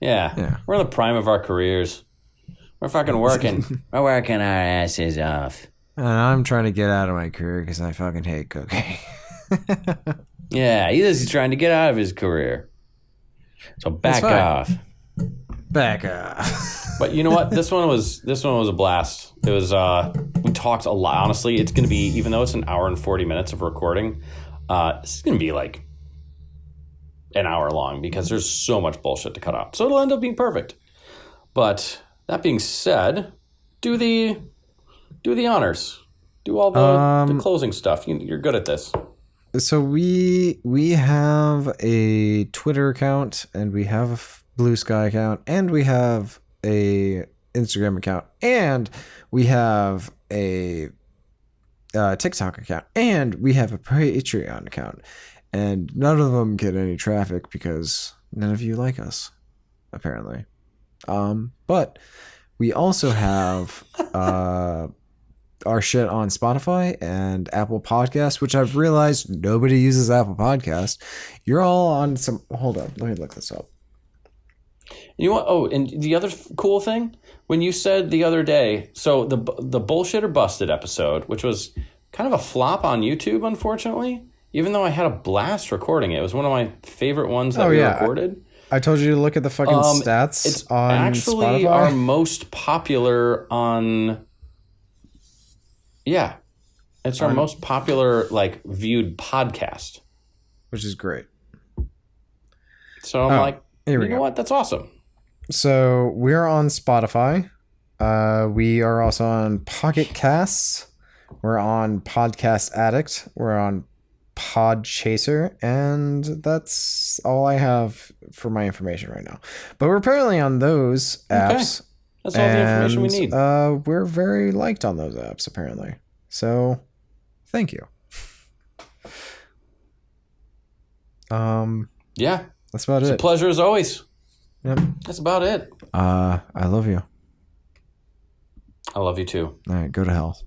Yeah. We're in the prime of our careers. We're fucking working. We're working our asses off. And I'm trying to get out of my career because I fucking hate cocaine. Yeah, he's trying to get out of his career. So back off. Back off. But you know what? This one was a blast. It was we talked a lot. Honestly, it's going to be, even though it's an hour and 40 minutes of recording, this is going to be like an hour long because there's so much bullshit to cut out. So it'll end up being perfect. But that being said, do the honors. Do all the closing stuff. You're good at this. So we have a Twitter account, and we have a Blue Sky account, and we have a Instagram account, and we have a TikTok account, and we have a Patreon account, and none of them get any traffic because none of you like us, apparently. But we also have our shit on Spotify and Apple Podcasts, which I've realized nobody uses Apple Podcasts. You're all on some... Hold up. Let me look this up. You know what? Oh, and the other cool thing, when you said the other day, so the Bullshit or Busted episode, which was kind of a flop on YouTube, unfortunately, even though I had a blast recording it. It was one of my favorite ones that we recorded. I told you to look at the fucking stats. It's on actually Spotify. Our most popular on. Yeah, it's our most popular viewed podcast, which is great. So I'm like, you know what? That's awesome. So we're on Spotify. We are also on Pocket Casts. We're on Podcast Addict. We're on Podchaser, and that's all I have for my information right now. But we're apparently on those apps. Okay. That's all the information we need. We're very liked on those apps, apparently. So, thank you. Yeah. That's about it. It's a pleasure as always. Yep. That's about it. I love you. I love you too. All right, go to hell.